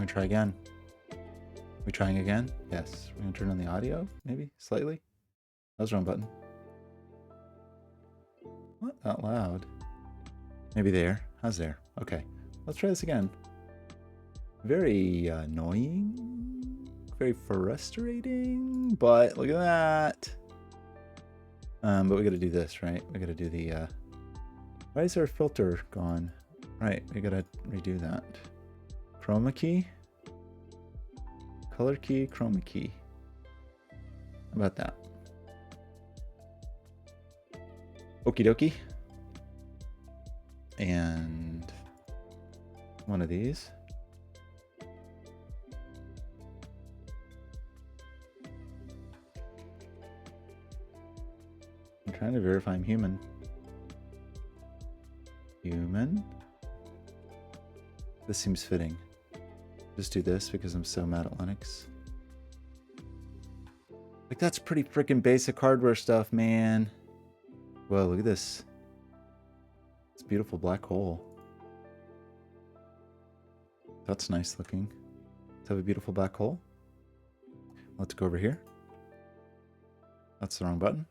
gonna try again. We trying again? Yes. We're gonna turn on the audio, maybe slightly. That was the wrong button. Not that loud. Maybe there. How's there? Okay. Let's try this again. Very annoying. Very frustrating. But look at that. But we gotta do this, right? We gotta do the why is our filter gone? Right, we gotta redo that. Chroma key. Color key, chroma key. How about that? Okie dokie. And one of these. I'm trying to verify I'm human. Human. This seems fitting. Just do this because I'm so mad at Linux. Like, that's pretty freaking basic hardware stuff, man. Whoa, look at this. It's a beautiful black hole. That's nice looking. Let's have a beautiful black hole. Let's go over here. That's the wrong button.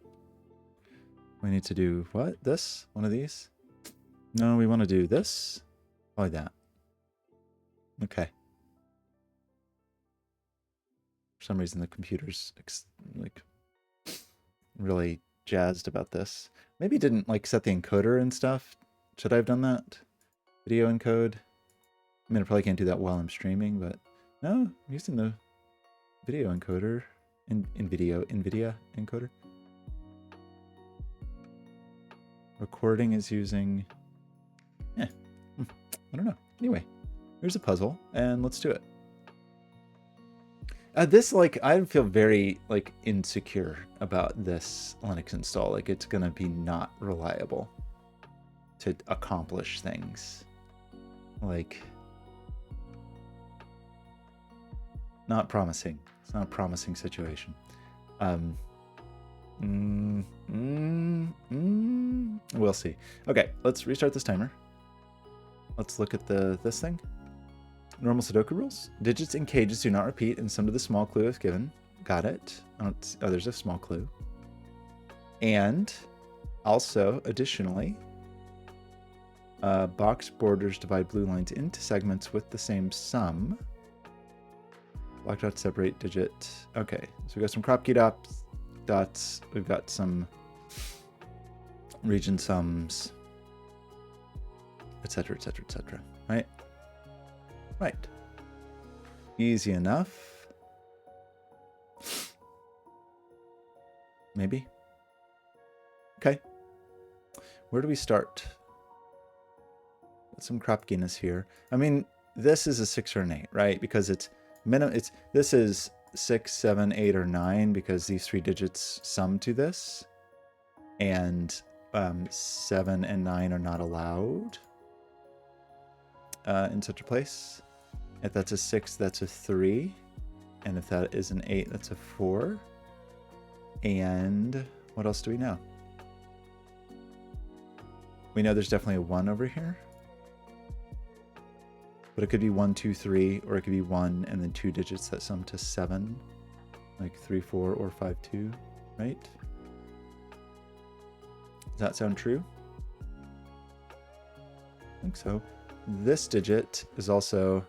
We need to do what? This? One of these? No, we want to do this. Like that. Okay. For some reason, the computer's like really jazzed about this. Maybe it didn't like set the encoder and stuff. Should I have done that? Video encode. I mean, I probably can't do that while I'm streaming, but no, I'm using the video encoder in NVIDIA encoder. Recording is using. I don't know. Anyway, here's a puzzle, and let's do it. This, like, I feel very, like, insecure about this Linux install. Like, it's gonna be not reliable to accomplish things. Like, not promising. It's not a promising situation. We'll see. Okay, let's restart this timer. Let's look at this thing. Normal Sudoku rules. Digits in cages do not repeat, and sum to the small clue if given. Got it. Oh, there's a small clue. And also, additionally, box borders divide blue lines into segments with the same sum. Block dots separate digit. Okay, so we got some crop key dots. We've got some region sums, etc., etc., etc. Right? Right. Easy enough. Maybe. Okay. Where do we start? Got some crop keyness here. I mean, this is a 6 or an 8, right? Because it's minimum. This is 6, 7, 8, or 9 because these 3 digits sum to this, and 7 and 9 are not allowed in such a place. If that's a 6, that's a 3, and if that is an 8, that's a 4. And what else do we know? We know there's definitely a 1 over here. But it could be 1, 2, 3, or it could be 1 and then 2 digits that sum to 7, like 3, 4, or 5, 2, right? Does that sound true? I think so. This digit is also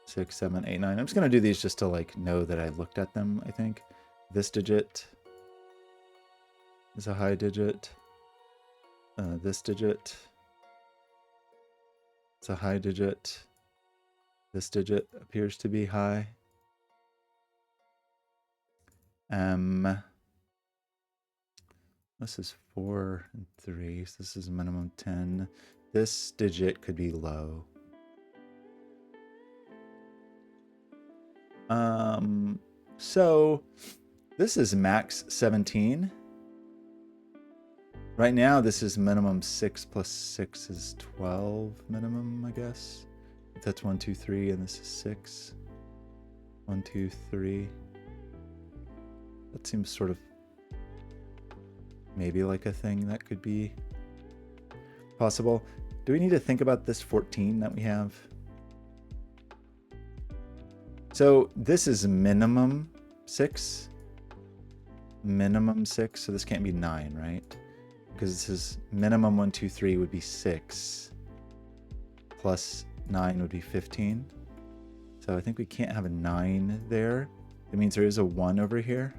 6, 7, 8, 9. I'm just going to do these just to like know that I looked at them, I think. This digit is a high digit. This digit is a high digit. This digit appears to be high. This is 4 and 3, so this is a minimum 10. This digit could be low. So this is max 17. Right now, this is minimum 6 plus 6 is 12 minimum, I guess. If that's 1, 2, 3, and this is 6. 1, 2, 3. That seems sort of maybe like a thing that could be possible. Do we need to think about this 14 that we have? So this is minimum 6. Minimum 6, so this can't be 9, right? Because this is minimum 1, 2, 3 would be 6. Plus 9 would be 15. So I think we can't have a 9 there. It means there is a 1 over here,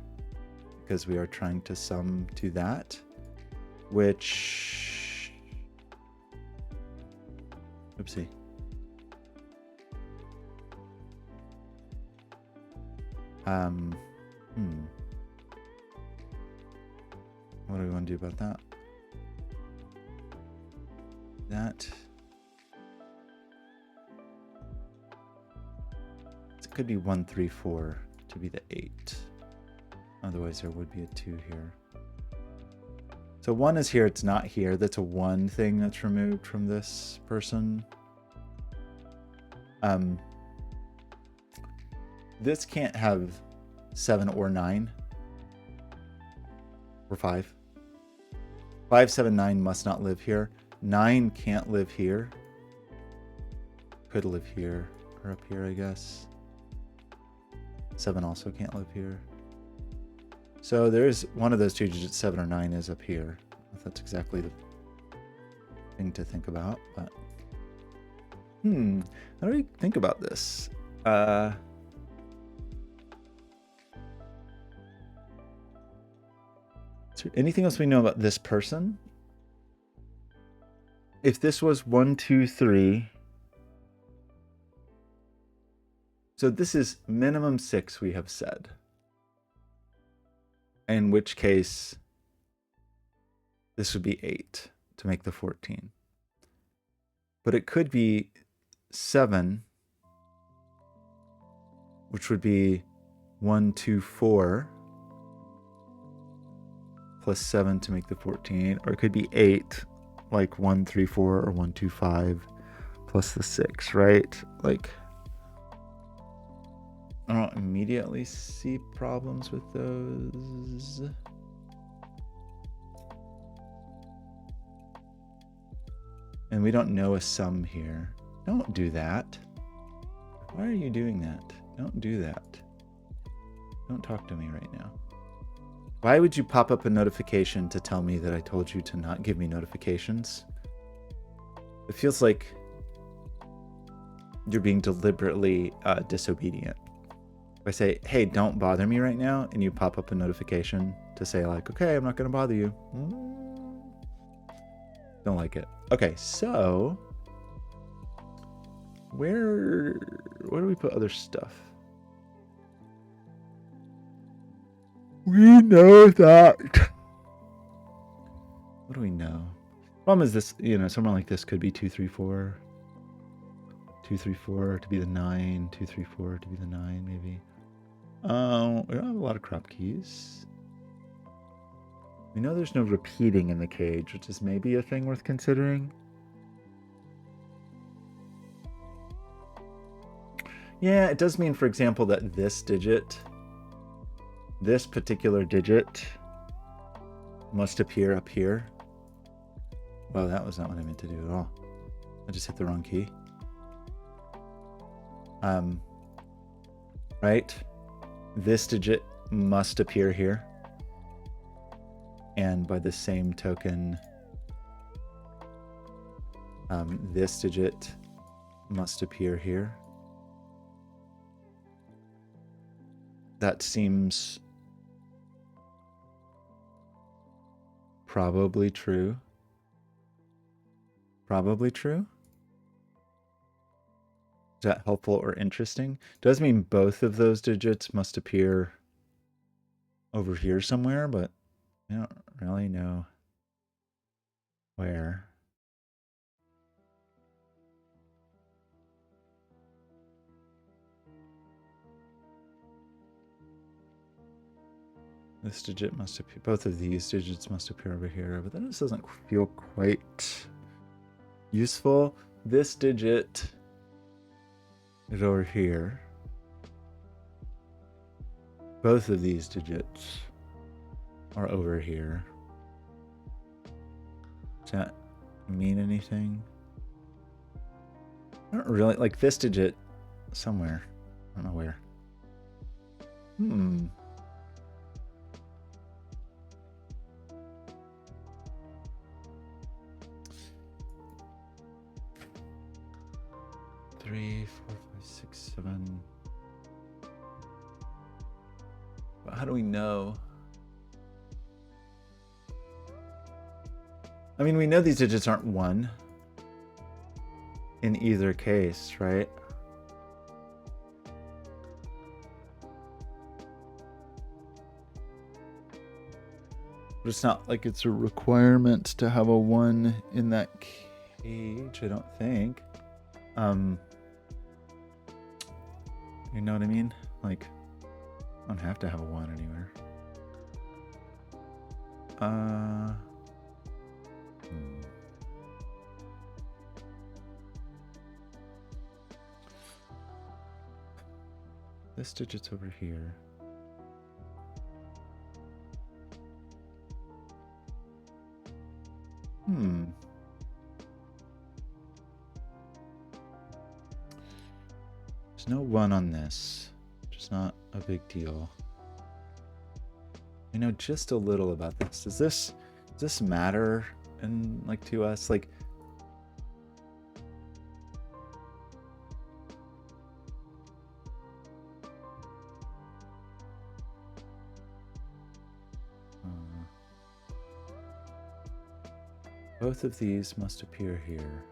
because we are trying to sum to that, which, oopsie. What do we want to do about that? It could be 1, 3, 4 to be the 8. Otherwise there would be a 2 here. So 1 is here, it's not here. That's a 1 thing that's removed from this person. This can't have 7 or 9. Or 5. 5, 7, 9 must not live here. 9 can't live here. Could live here or up here, I guess. 7 also can't live here. So there's one of those two digits, 7 or 9, is up here. If that's exactly the thing to think about, but how do we think about this? Is there anything else we know about this person? If this was 1, 2, 3, so this is minimum 6, we have said. In which case, this would be 8 to make the 14. But it could be 7, which would be 1, 2, 4, plus 7 to make the 14. Or it could be 8, like 1, 3, 4, or 1, 2, 5, plus the 6, right? Like, I don't immediately see problems with those. And we don't know a sum here. Don't do that. Why are you doing that? Don't do that. Don't talk to me right now. Why would you pop up a notification to tell me that I told you to not give me notifications? It feels like you're being deliberately disobedient. If I say, hey, don't bother me right now, and you pop up a notification to say like, okay, I'm not going to bother you. Don't like it. Okay, so where do we put other stuff? We know that. What do we know? Problem is this, someone like this could be 2, 3, 4. 2, 3, 4 to be the 9. 2, 3, 4 to be the 9, maybe. We don't have a lot of crop keys. We know there's no repeating in the cage, which is maybe a thing worth considering. Yeah, it does mean, for example, that this particular digit, must appear up here. Well, that was not what I meant to do at all. I just hit the wrong key. Right? This digit must appear here. And by the same token, this digit must appear here. That seems probably true. Probably true. Is that helpful or interesting? Does mean both of those digits must appear over here somewhere, but I don't really know where. This digit must appear, both of these digits must appear over here, but this doesn't feel quite useful. This digit is over here. Both of these digits are over here. Does that mean anything? I don't really, like this digit somewhere. I don't know where. Hmm. Three, 4, 5, 6, 7. But how do we know? I mean, we know these digits aren't 1 in either case, right? But it's not like it's a requirement to have a 1 in that cage, I don't think. You know what I mean? Like, I don't have to have a 1 anywhere. This digit's over here. There's no 1 on this, which is not a big deal. I know just a little about this. Does this matter in like to us? Like, both of these must appear here.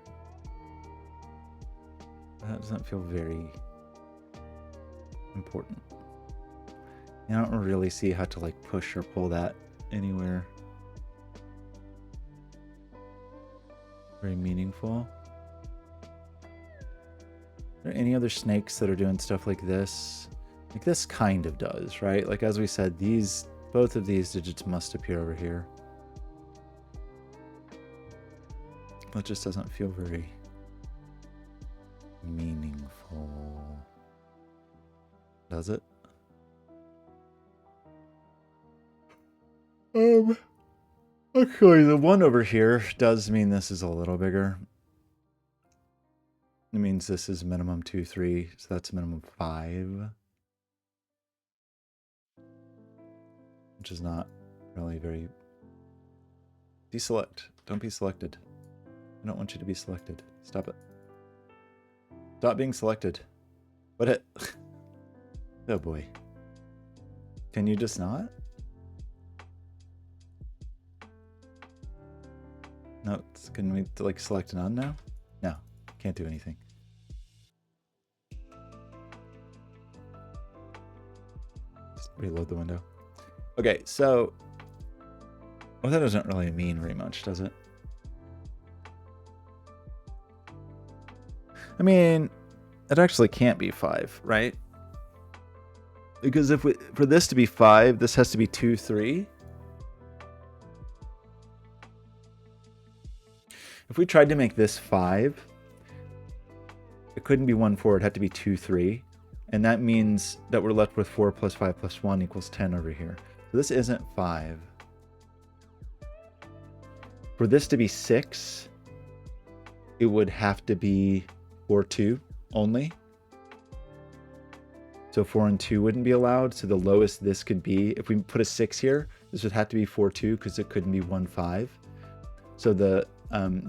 That doesn't feel very important. I don't really see how to like push or pull that anywhere very meaningful. Are there any other snakes that are doing stuff like this? Like this kind of does, right? Like as we said, both of these digits must appear over here. That just doesn't feel very meaningful. Does it? Actually, the 1 over here does mean this is a little bigger. It means this is minimum 2, 3, so that's minimum 5. Which is not really very... Deselect. Don't be selected. I don't want you to be selected. Stop it. Stop being selected. What it? Oh boy. Can you just not? No, can we like select none now? No, can't do anything. Just reload the window. Okay, so... Well, that doesn't really mean very much, does it? I mean, it actually can't be 5, right? Because for this to be 5, this has to be 2, 3. If we tried to make this 5, it couldn't be 1, 4. It had to be 2, 3. And that means that we're left with 4 plus 5 plus 1 equals 10 over here. So this isn't 5. For this to be 6, it would have to be 4, 2 only. So 4 and 2 wouldn't be allowed. So the lowest this could be, if we put a 6 here, this would have to be 4, 2 because it couldn't be 1, 5. So that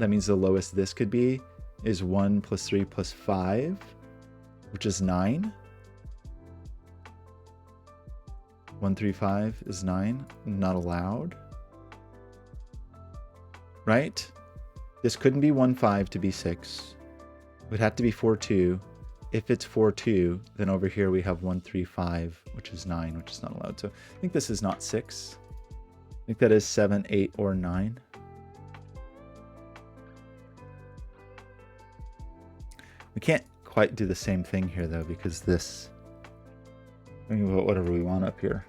means the lowest this could be is 1 plus 3 plus 5, which is 9. 1, 3, 5 is 9. Not allowed. Right? This couldn't be 1, 5 to be 6. It would have to be 4, 2. If it's 4, 2, then over here we have 1, 3, 5, which is 9, which is not allowed. So I think this is not 6. I think that is 7, 8, or 9. We can't quite do the same thing here, though, because this... We can put whatever we want up here.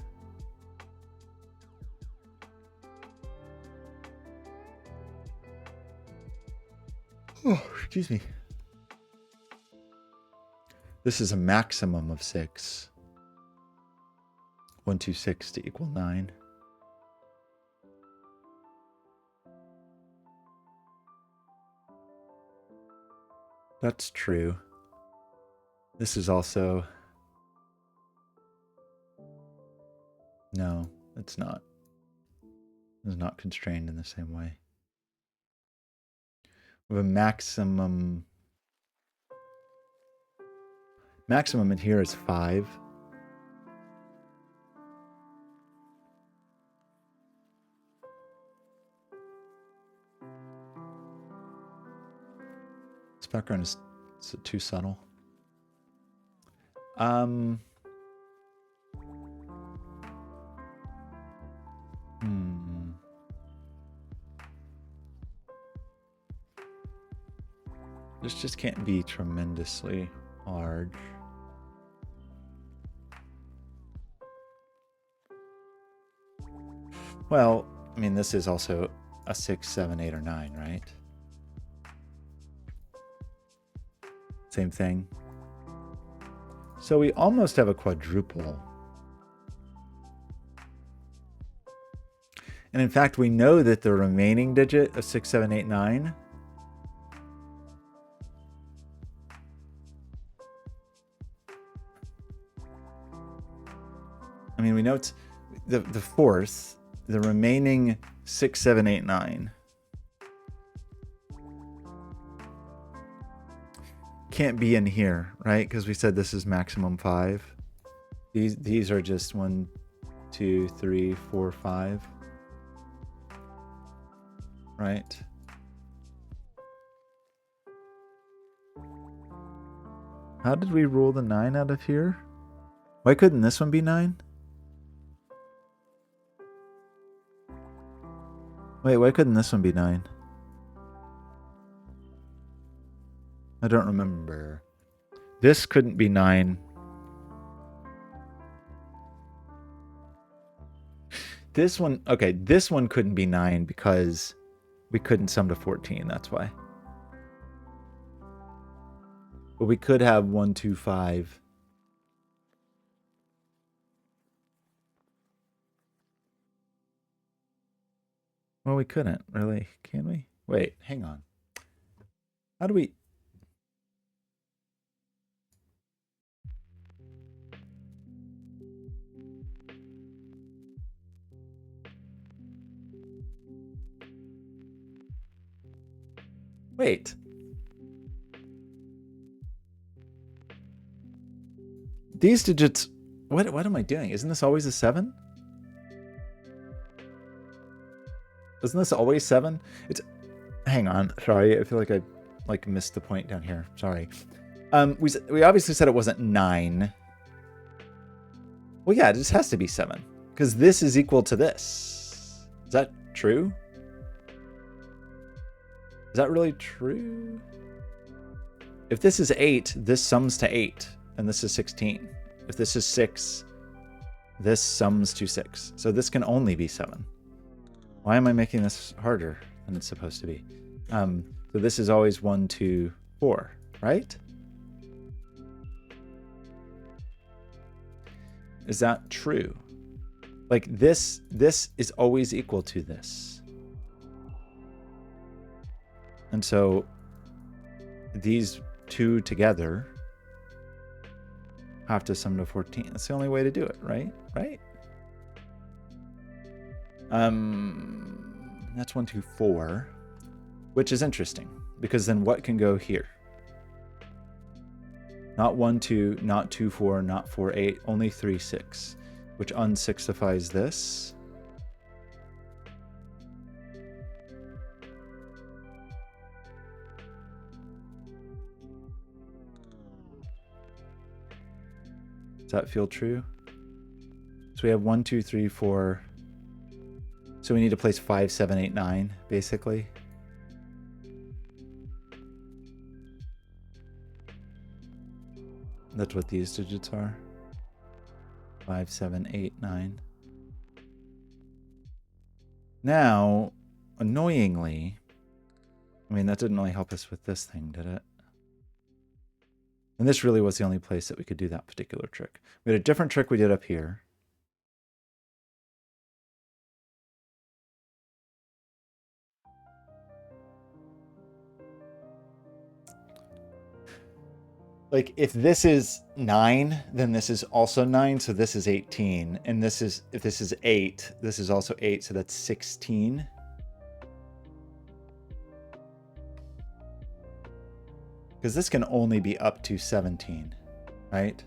Oh, excuse me. This is a maximum of 6. 1, 2, 6 to equal 9. That's true. This is also No, it's not. It's not constrained in the same way. We have a maximum. Maximum in here is 5. This background is too subtle. This just can't be tremendously large. Well, I mean, this is also a 6, 7, 8, or 9, right? Same thing. So we almost have a quadruple. And in fact, we know that the remaining digit of 6, 7, 8, 9 I mean, we know it's the fourth, the remaining 6, 7, 8, 9 can't be in here, right? Because we said this is maximum 5. These are just 1, 2, 3, 4, 5. Right? How did we roll the 9 out of here? Why couldn't this one be 9? Wait, why couldn't this one be 9? I don't remember. This couldn't be 9. This one, okay, this one couldn't be 9 because we couldn't sum to 14, that's why. But we could have 1, 2, 5. Well, we couldn't, really, can we? Wait, hang on. How do we... Wait. These digits... What am I doing? Isn't this always a 7? Isn't this always 7? It's... Hang on. Sorry, I feel like I missed the point down here. Sorry. We obviously said it wasn't 9. Well, yeah, it just has to be 7. Because this is equal to this. Is that true? Is that really true? If this is 8, this sums to 8. And this is 16. If this is 6, this sums to 6. So this can only be 7. Why am I making this harder than it's supposed to be? So this is always 1, 2, 4, right? Is that true? Like this is always equal to this. And so these two together have to sum to 14. That's the only way to do it, right? Right? That's 1, 2, 4, which is interesting because then what can go here? Not 1, 2, not 2, 4, not 4, 8, only 3, 6, which unsixifies this. Does that feel true? So we have 1, 2, 3, 4. So we need to place 5, 7, 8, 9, basically. That's what these digits are. 5, 7, 8, 9. Now, annoyingly, I mean, that didn't really help us with this thing, did it? And this really was the only place that we could do that particular trick. We had a different trick we did up here. Like if this is 9, then this is also 9, so this is 18. And this is, if this is 8, this is also 8, so that's 16. Because this can only be up to 17, right?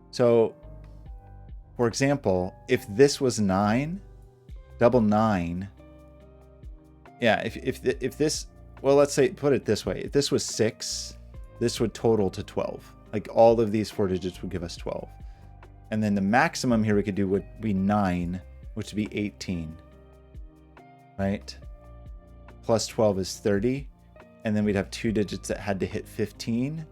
So, for example, if this was 9, double 9, yeah, if this, well, let's say, put it this way. If this was 6, this would total to 12. Like all of these 4 digits would give us 12. And then the maximum here we could do would be 9, which would be 18, right? Plus 12 is 30. And then we'd have 2 digits that had to hit 15,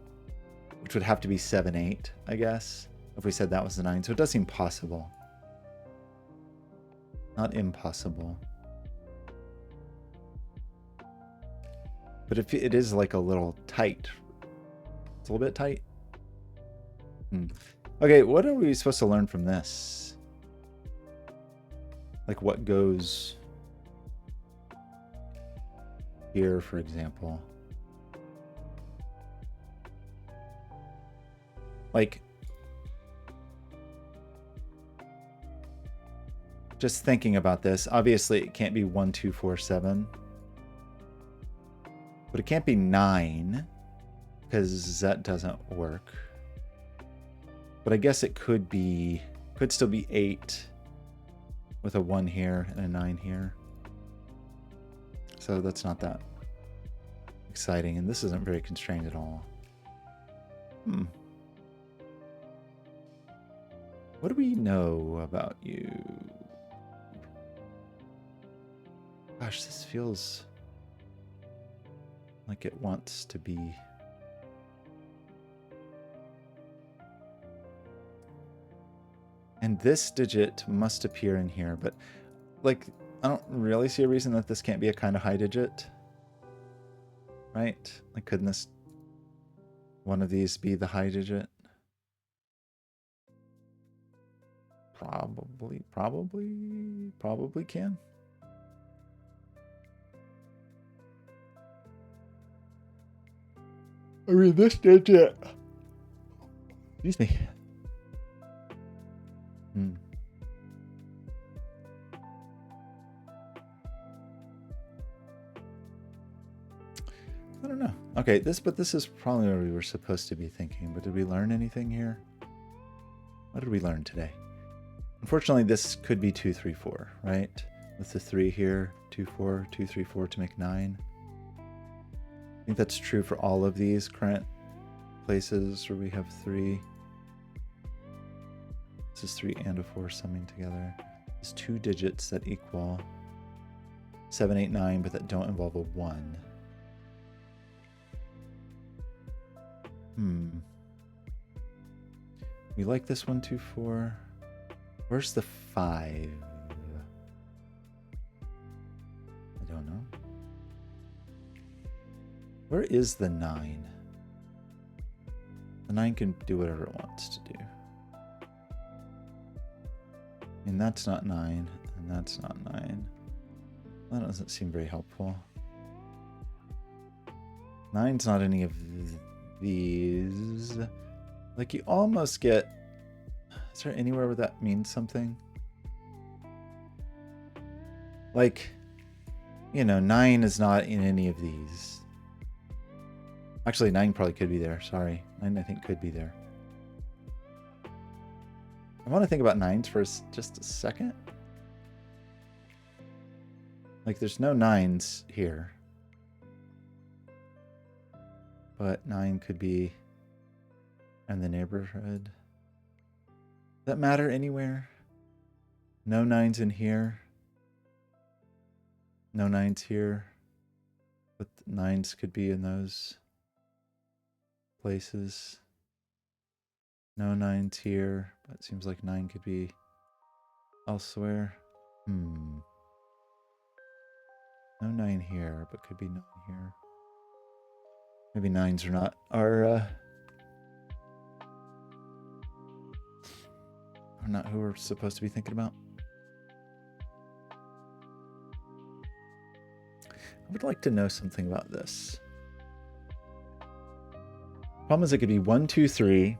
which would have to be 7, 8, I guess, if we said that was the 9. So it does seem possible. Not impossible. But if it is like a little tight, it's a little bit tight. Okay, what are we supposed to learn from this? Like what goes here, for example? Like, just thinking about this, obviously it can't be 1, 2, 4, 7. But it can't be 9, because that doesn't work. But I guess it could still be 8 with a 1 here and a 9 here. So that's not that exciting, and this isn't very constrained at all. What do we know about you? Gosh, this feels like it wants to be. And this digit must appear in here, but like, I don't really see a reason that this can't be a kind of high digit. Right? Like, couldn't this, one of these be the high digit? Probably can. I mean, this digit. Excuse me. I don't know. Okay, but this is probably where we were supposed to be thinking. But did we learn anything here? What did we learn today? Unfortunately, this could be 2, 3, 4, right? With the 3 here, 2, 4, 2, 3, 4 to make 9. I think that's true for all of these current places where we have 3. This is 3 and a 4 summing together. There's 2 digits that equal 7, 8, 9, but that don't involve a 1. We like this 1, 2, 4. Where's the 5? I don't know. Where is the 9? The 9 can do whatever it wants to do. And that's not 9, and that's not 9. That doesn't seem very helpful. 9's not any of these. Like, you almost get... Is there anywhere where that means something? Like, you know, 9 is not in any of these. Actually, 9 probably could be there. Sorry. 9, I think, could be there. I want to think about 9s for just a second. Like, there's no 9s here. But 9 could be in the neighborhood. Does that matter anywhere? No 9s in here. No 9s here. But 9s could be in those places. No 9s here, but it seems like 9 could be elsewhere. No 9 here, but could be 9 here. Maybe 9s are not who we're supposed to be thinking about. I would like to know something about this. Problem is it could be 1, 2, 3. It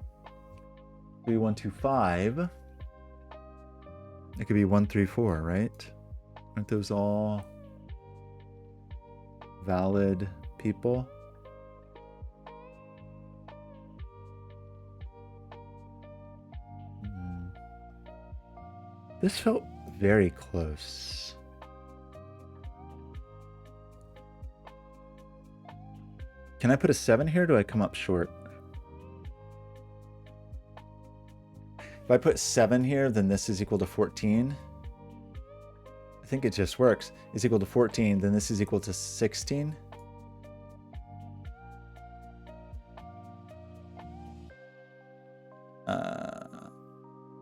could be 1, 2, 5. It could be 1, 3, 4, right? Aren't those all valid people? This felt very close. Can I put a 7 here? Or do I come up short? If I put 7 here, then this is equal to 14. I think it just works. Is equal to 14, then this is equal to 16.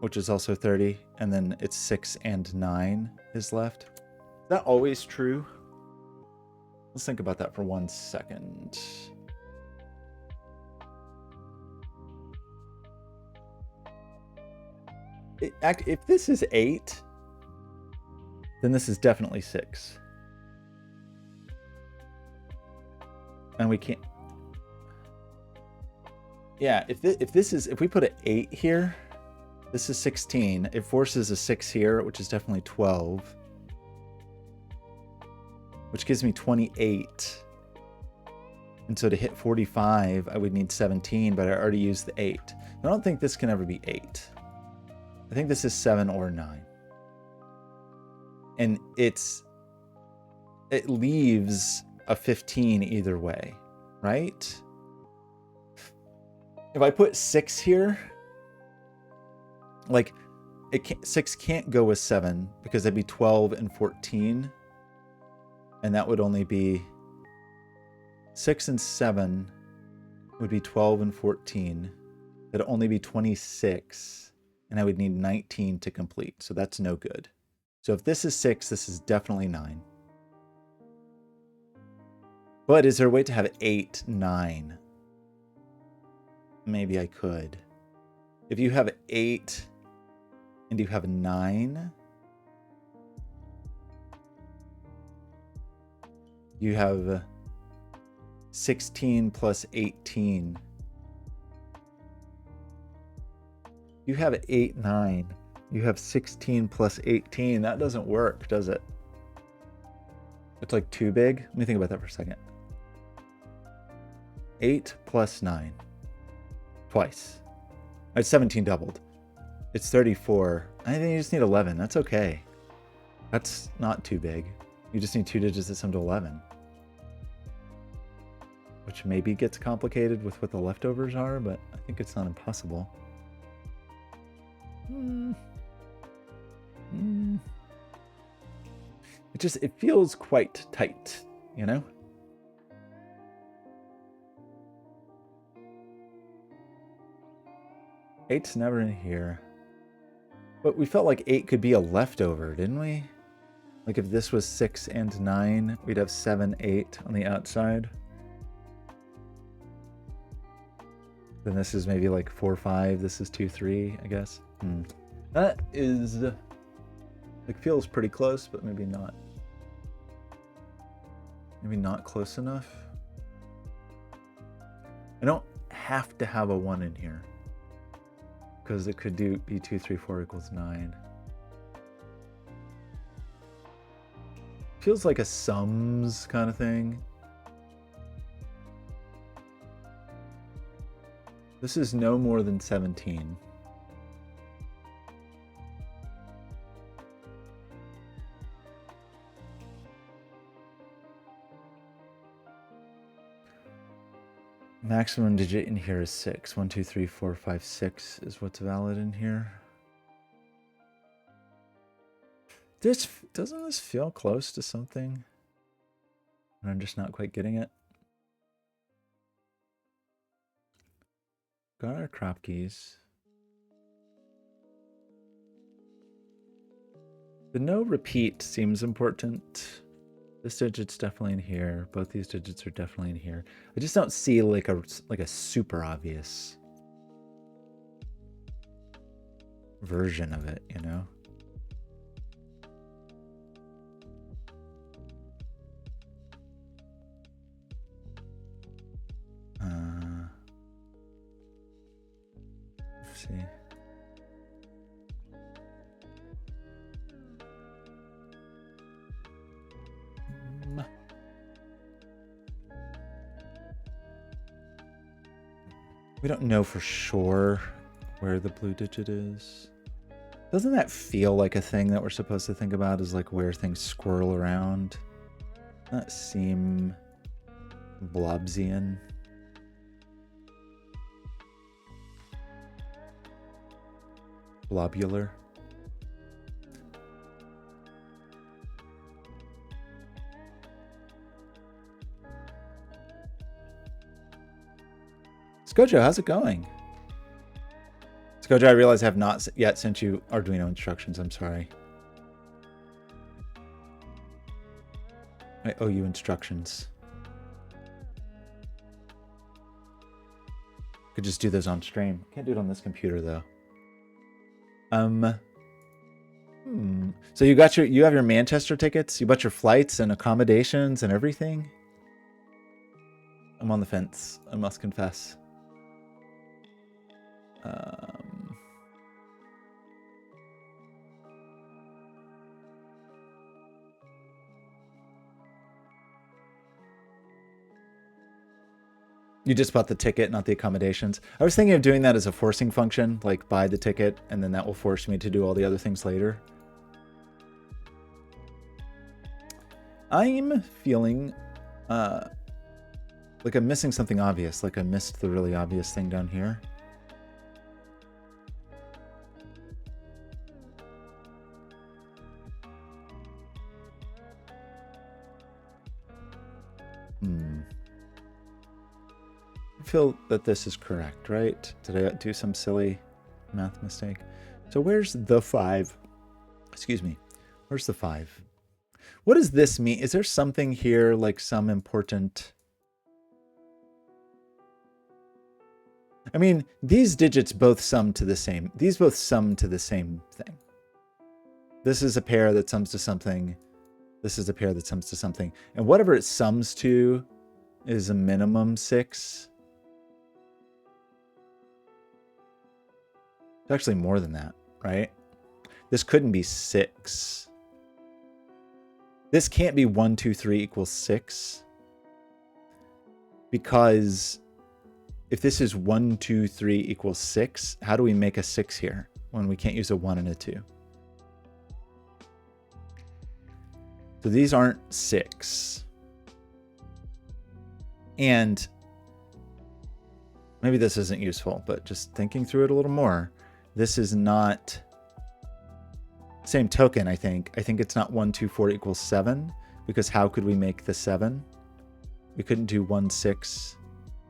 Which is also 30, and then it's 6 and 9 is left. Is that always true? Let's think about that for 1 second. If this is 8, then this is definitely 6. And we can't... Yeah, if we put an 8 here, this is 16. It forces a 6 here, which is definitely 12. Which gives me 28. And so to hit 45, I would need 17, but I already used the 8. I don't think this can ever be 8. I think this is 7 or 9. And it leaves a 15 either way, right? If I put 6 here, like, 6 can't go with 7 because that'd be 12 and 14. And that would only be 6 and 7 would be 12 and 14. That'd only be 26. And I would need 19 to complete. So that's no good. So if this is 6, this is definitely 9. But is there a way to have 8, 9? Maybe I could. If you have 8 and you have 9, you have 16 plus 18. You have 8, 9. You have 16 plus 18. That doesn't work, does it? It's like too big. Let me think about that for a second. 8 plus 9. Twice. It's 17 doubled. It's 34. I think you just need 11. That's okay. That's not too big. You just need 2 digits that sum to 11. Which maybe gets complicated with what the leftovers are, but I think it's not impossible. It feels quite tight, you know? Eight's never in here. But we felt like 8 could be a leftover, didn't we? Like if this was 6 and 9, we'd have 7, 8 on the outside. Then this is maybe like 4, 5. This is 2, 3, I guess. That is... Like feels pretty close, but maybe not. Maybe not close enough. I don't have to have a 1 in here. Because it could be 2, 3, 4 equals 9. Feels like a sums kind of thing. This is no more than 17. Maximum digit in here is 6. 1, 2, 3, 4, 5, 6 is what's valid in here. Doesn't this feel close to something? And I'm just not quite getting it. Got our crop keys. The no repeat seems important. This digit's definitely in here. Both these digits are definitely in here. I just don't see like a super obvious version of it, you know? see. We don't know for sure where the blue digit is. Doesn't that feel like a thing that we're supposed to think about, is like where things squirrel around? Doesn't that seem Blobzian? Blobular? Skojo, how's it going? Skojo, I realize I have not yet sent you Arduino instructions. I'm sorry. I owe you instructions. Could just do those on stream. Can't do it on this computer though. So you have your Manchester tickets? You bought your flights and accommodations and everything? I'm on the fence, I must confess. You just bought the ticket, not the accommodations. I was thinking of doing that as a forcing function, like buy the ticket, and then that will force me to do all the other things later. I'm feeling like I'm missing something obvious, like I missed the really obvious thing down here. I feel that this is correct, right? Did I do some silly math mistake? So where's the 5? Excuse me. Where's the 5? What does this mean? Is there something here, like some important... I mean, these digits both sum to the same. These both sum to the same thing. This is a pair that sums to something. This is a pair that sums to something. And whatever it sums to is a minimum 6. It's actually more than that, right? This couldn't be 6. This can't be 1, 2, 3 equals 6. Because if this is 1, 2, 3 equals 6, how do we make a 6 here when we can't use a 1 and a 2? So these aren't 6. And maybe this isn't useful, but just thinking through it a little more, this is not... Same token, I think. I think it's not 1, 2, 4 equals 7, because how could we make the 7? We couldn't do 1, 6.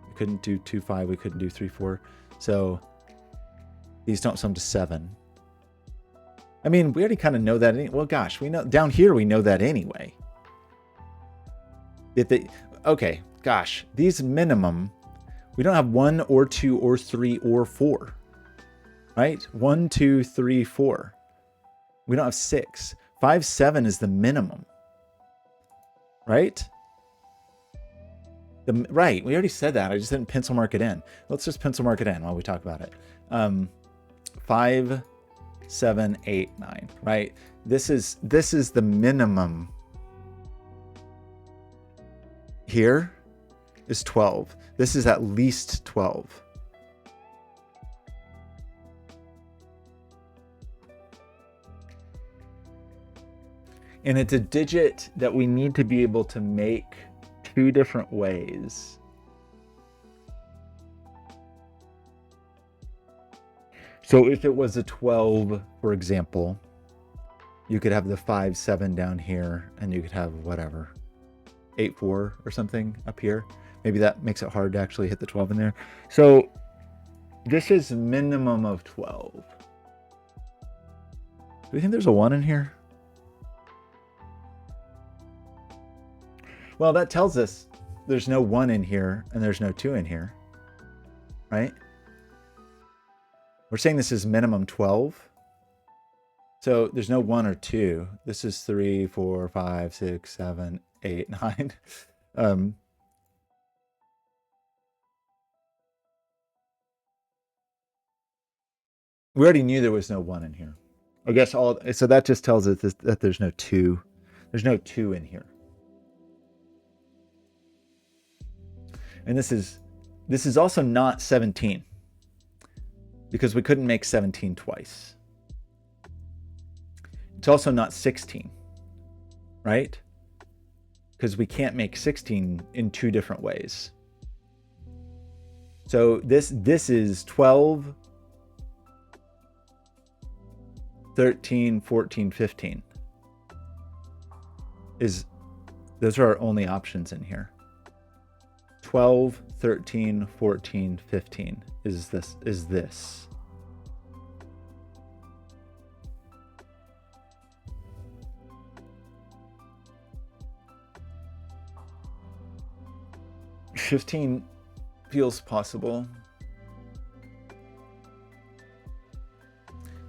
We couldn't do 2, 5. We couldn't do 3, 4. So these don't sum to 7. I mean, we already kind of know that. Well, gosh, we know down here we know that anyway. Okay, gosh, these minimum, we don't have 1 or 2 or 3 or 4, right? 1, 2, 3, 4. We don't have 6. 5, 7 is the minimum, right? Right, we already said that. I just didn't pencil mark it in. Let's just pencil mark it in while we talk about it. 5, 7, 8, 9, right? This is the minimum. Here is 12. This is at least 12. And it's a digit that we need to be able to make 2 different ways. So if it was a 12, for example, you could have the 5, 7 down here, and you could have whatever, 8, 4 or something up here. Maybe that makes it hard to actually hit the 12 in there. So this is minimum of 12. Do we think there's a 1 in here? Well, that tells us there's no 1 in here and there's no 2 in here, right? We're saying this is minimum 12. So there's no 1 or 2. This is 3, 4, 5, 6, 7, 8, 9. We already knew there was no 1 in here. I guess so that just tells us that there's no 2. There's no 2 in here. And this is also not 17, because we couldn't make 17 twice. It's also not 16, right? Because we can't make 16 in 2 different ways. So this is 12, 13, 14, 15. Those are our only options in here. 12, 13, 14, 15 is this. $15 feels possible.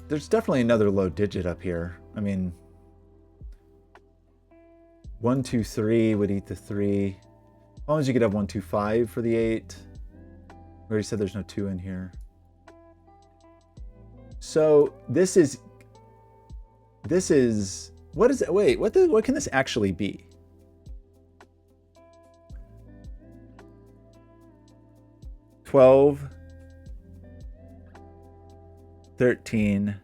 There's definitely another low digit up here. I mean, 1, 2, 3 would eat the 3. As long as you could have 1, 2, 5 for the 8. We already said there's no 2 in here. So this is what is it? Wait, what can this actually be? $12, 13,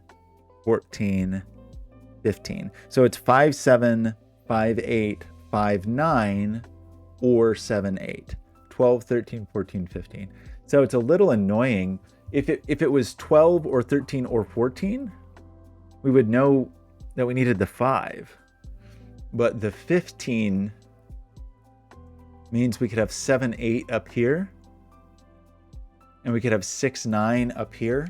14, 15. So it's 5, 7, 5, 8, 5, 9, or 7, 8. 12, 13, 14, 15. So it's a little annoying. If it was 12 or 13 or 14, we would know that we needed the 5. But the 15 means we could have 7, 8 up here. And we could have 6, 9 up here.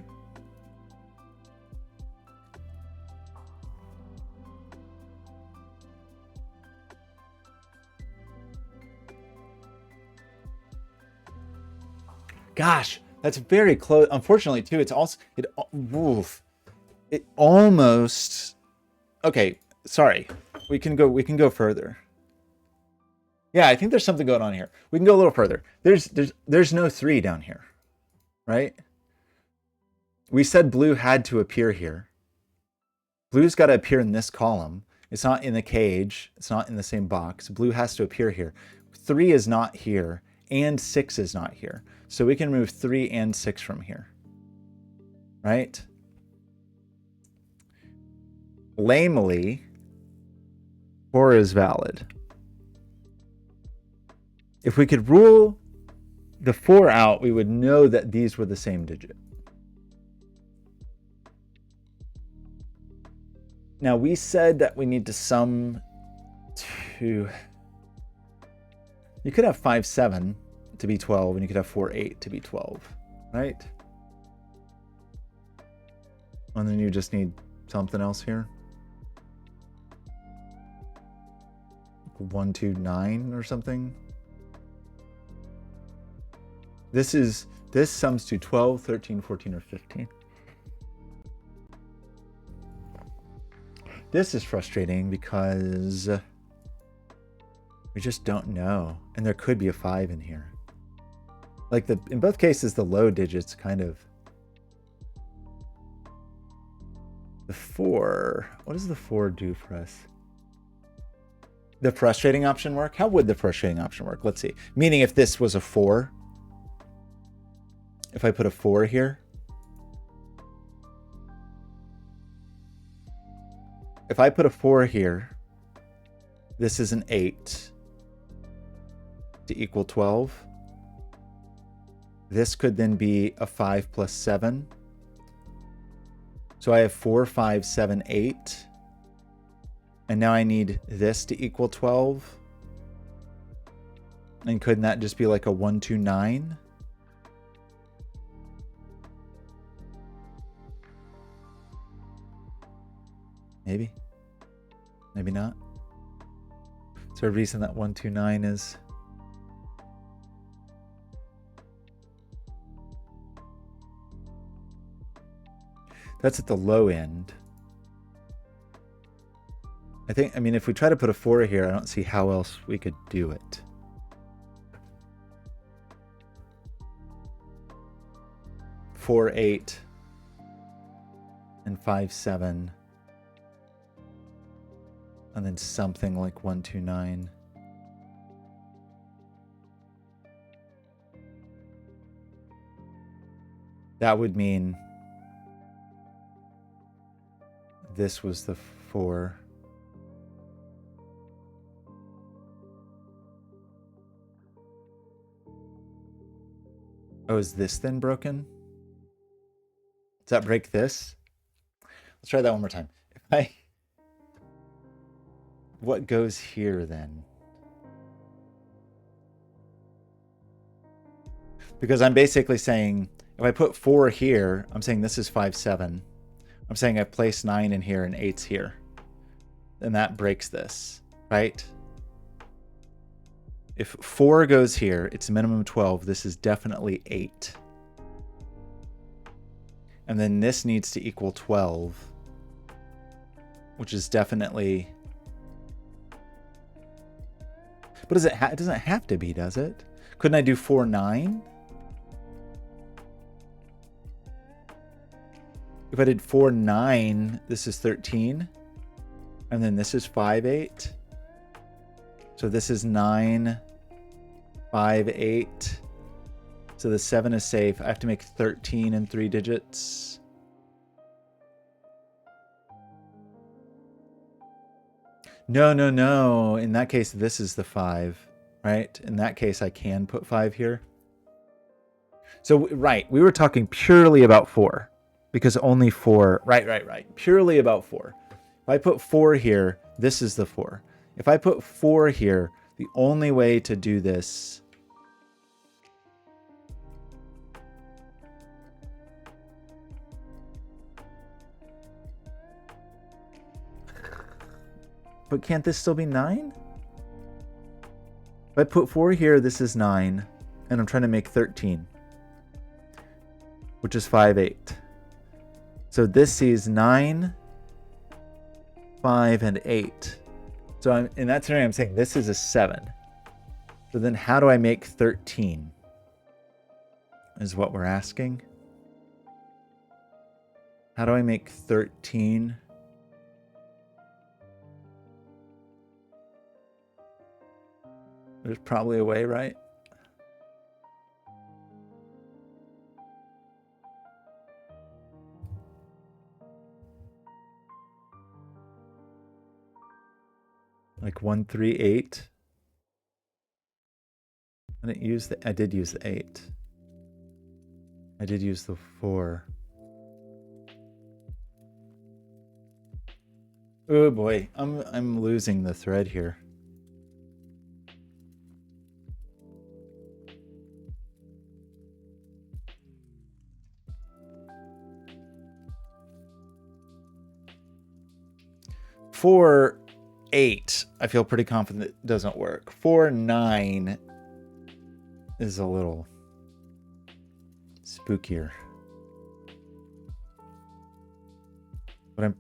Gosh, that's very close. Unfortunately, too, it almost. Okay, sorry. We can go further. Yeah, I think there's something going on here. We can go a little further. There's no 3 down here. Right? We said blue had to appear here. Blue's got to appear in this column. It's not in the cage. It's not in the same box. Blue has to appear here. 3 is not here, and 6 is not here. So we can remove 3 and 6 from here. Right? Lamely, 4 is valid. If we could rule the 4 out, we would know that these were the same digit. Now we said that we need to sum to. You could have 5, 7 to be 12, and you could have 4, 8 to be 12, right? And then you just need something else here. 1, 2, 9 or something. This sums to 12, 13, 14, or 15. This is frustrating because we just don't know. And there could be a 5 in here. Like in both cases, the low digits kind of. The 4, what does the 4 do for us? The frustrating option work? How would the frustrating option work? Let's see. Meaning if this was a 4. If I put a 4 here. If I put a 4 here, this is an 8 to equal 12. This could then be a 5 plus 7. So I have 4, 5, 7, 8. And now I need this to equal 12. And couldn't that just be like a 1, 2, 9? Maybe. Maybe not. Is there a reason that 1, 2, 9 is? That's at the low end. I mean, if we try to put a 4 here, I don't see how else we could do it. Four, 8. and 5, 7. And then something like 1, 2, 9. That would mean this was the 4. Oh, is this then broken? Does that break this? Let's try that one more time. What goes here then? Because I'm basically saying, if I put 4 here, I'm saying this is 5, 7. I'm saying I place 9 in here and 8's here. And that breaks this, right? If 4 goes here, it's minimum 12. This is definitely 8. And then this needs to equal 12, which is definitely... But it doesn't have to be, does it? Couldn't I do 4, 9? If I did 4, 9, this is 13. And then this is 5, 8. So this is 9, 5, 8. So the 7 is safe. I have to make 13 in 3 digits. No. In that case, this is the 5, right? In that case, I can put 5 here. So, right, we were talking purely about 4. Because only 4, right. Purely about 4. If I put 4 here, this is the 4. If I put 4 here, the only way to do this but can't this still be 9? If I put 4 here, this is 9, and I'm trying to make 13, which is 5, 8. So this sees 9, 5, and 8. So in that scenario, I'm saying this is a 7. So then how do I make 13? Is what we're asking. How do I make 13? There's probably a way, right? Like 1, 3, 8. I did use the 8. I did use the 4. Oh boy, I'm losing the thread here. For 8, I feel pretty confident it doesn't work. 4, 9 is a little spookier. But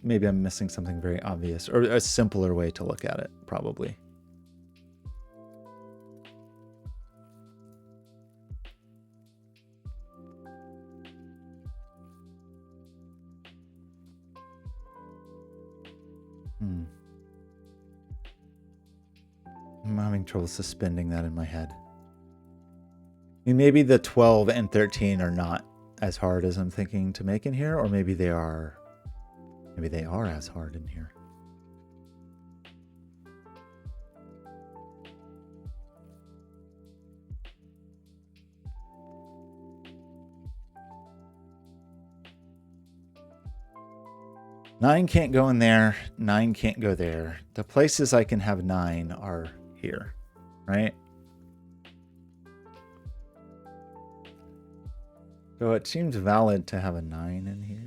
maybe I'm missing something very obvious, or a simpler way to look at it, probably. I'm having trouble suspending that in my head. I mean, maybe the 12 and 13 are not as hard as I'm thinking to make in here, or maybe they are. Maybe they are as hard in here. Nine can't go in there. 9 can't go there. The places I can have 9 are here, right? So it seems valid to have a 9 in here.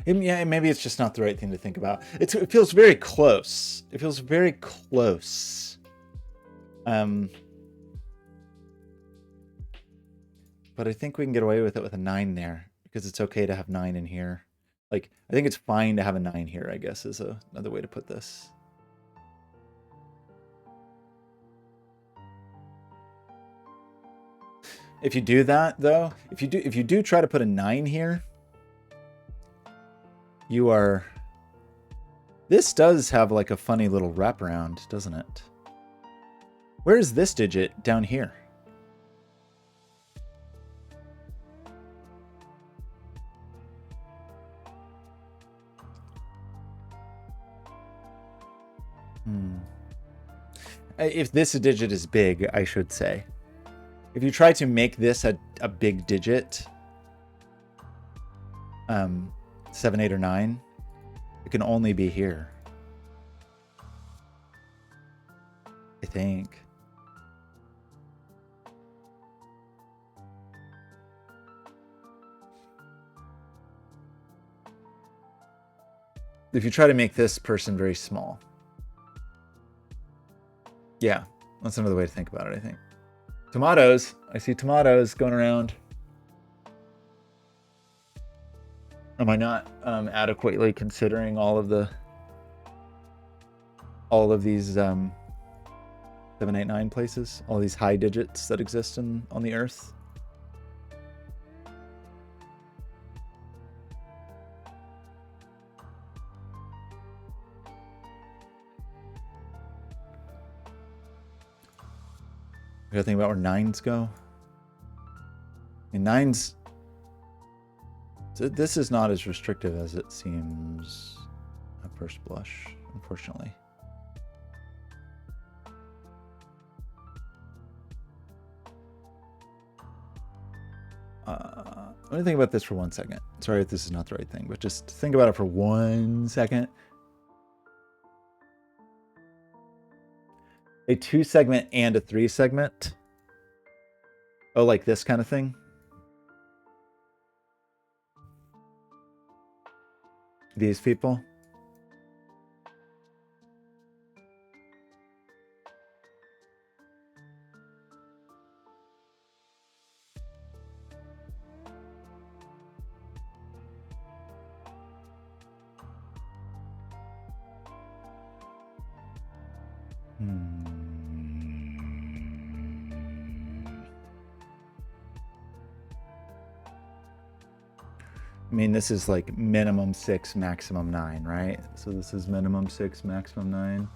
Yeah, maybe it's just not the right thing to think about. It feels very close. It feels very close. But I think we can get away with it with a 9 there because it's okay to have 9 in here. Like, I think it's fine to have a 9 here, I guess, is another way to put this. If you do that, though, if you do try to put a 9 here, you are... This does have like a funny little wraparound, doesn't it? Where is this digit down here? If this digit is big, I should say. If you try to make this a big digit, 7, 8, or 9, it can only be here. I think. If you try to make this person very small. Yeah, that's another way to think about it, I think. Tomatoes. I see tomatoes going around. Am I not adequately considering all of these 7, 8, 9 places? All these high digits that exist on the Earth? You gotta think about where 9s go. I mean, 9s... This is not as restrictive as it seems at first blush, unfortunately. Let me think about this for 1 second. Sorry if this is not the right thing, but just think about it for 1 second. A 2-segment and a 3-segment. Oh, like this kind of thing? These people? I mean, this is like minimum 6, maximum 9, right? So this is minimum 6, maximum 9.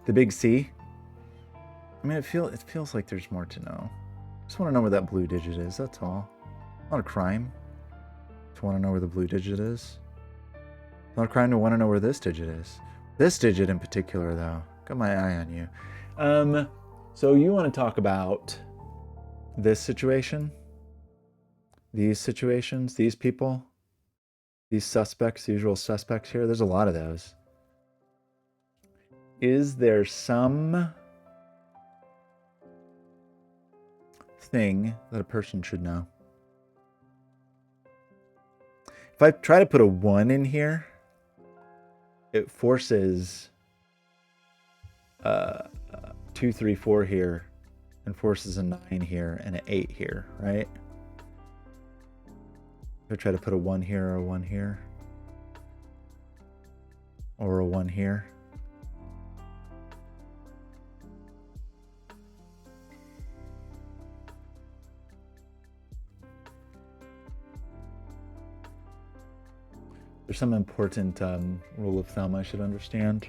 The big C? I mean, it feels like there's more to know. Just want to know where that blue digit is, that's all. Not a crime to want to know where the blue digit is. Not a crime to want to know where this digit is. This digit in particular, though. Got my eye on you. So you want to talk about this situation? These situations? These people? These suspects, the usual suspects here? There's a lot of those. Is there some thing that a person should know? If I try to put a 1 in here, it forces 2, 3, 4 here, and forces a 9 here and an 8 here, right? If I try to put a 1 here or a 1 here, or a 1 here. There's some important rule of thumb I should understand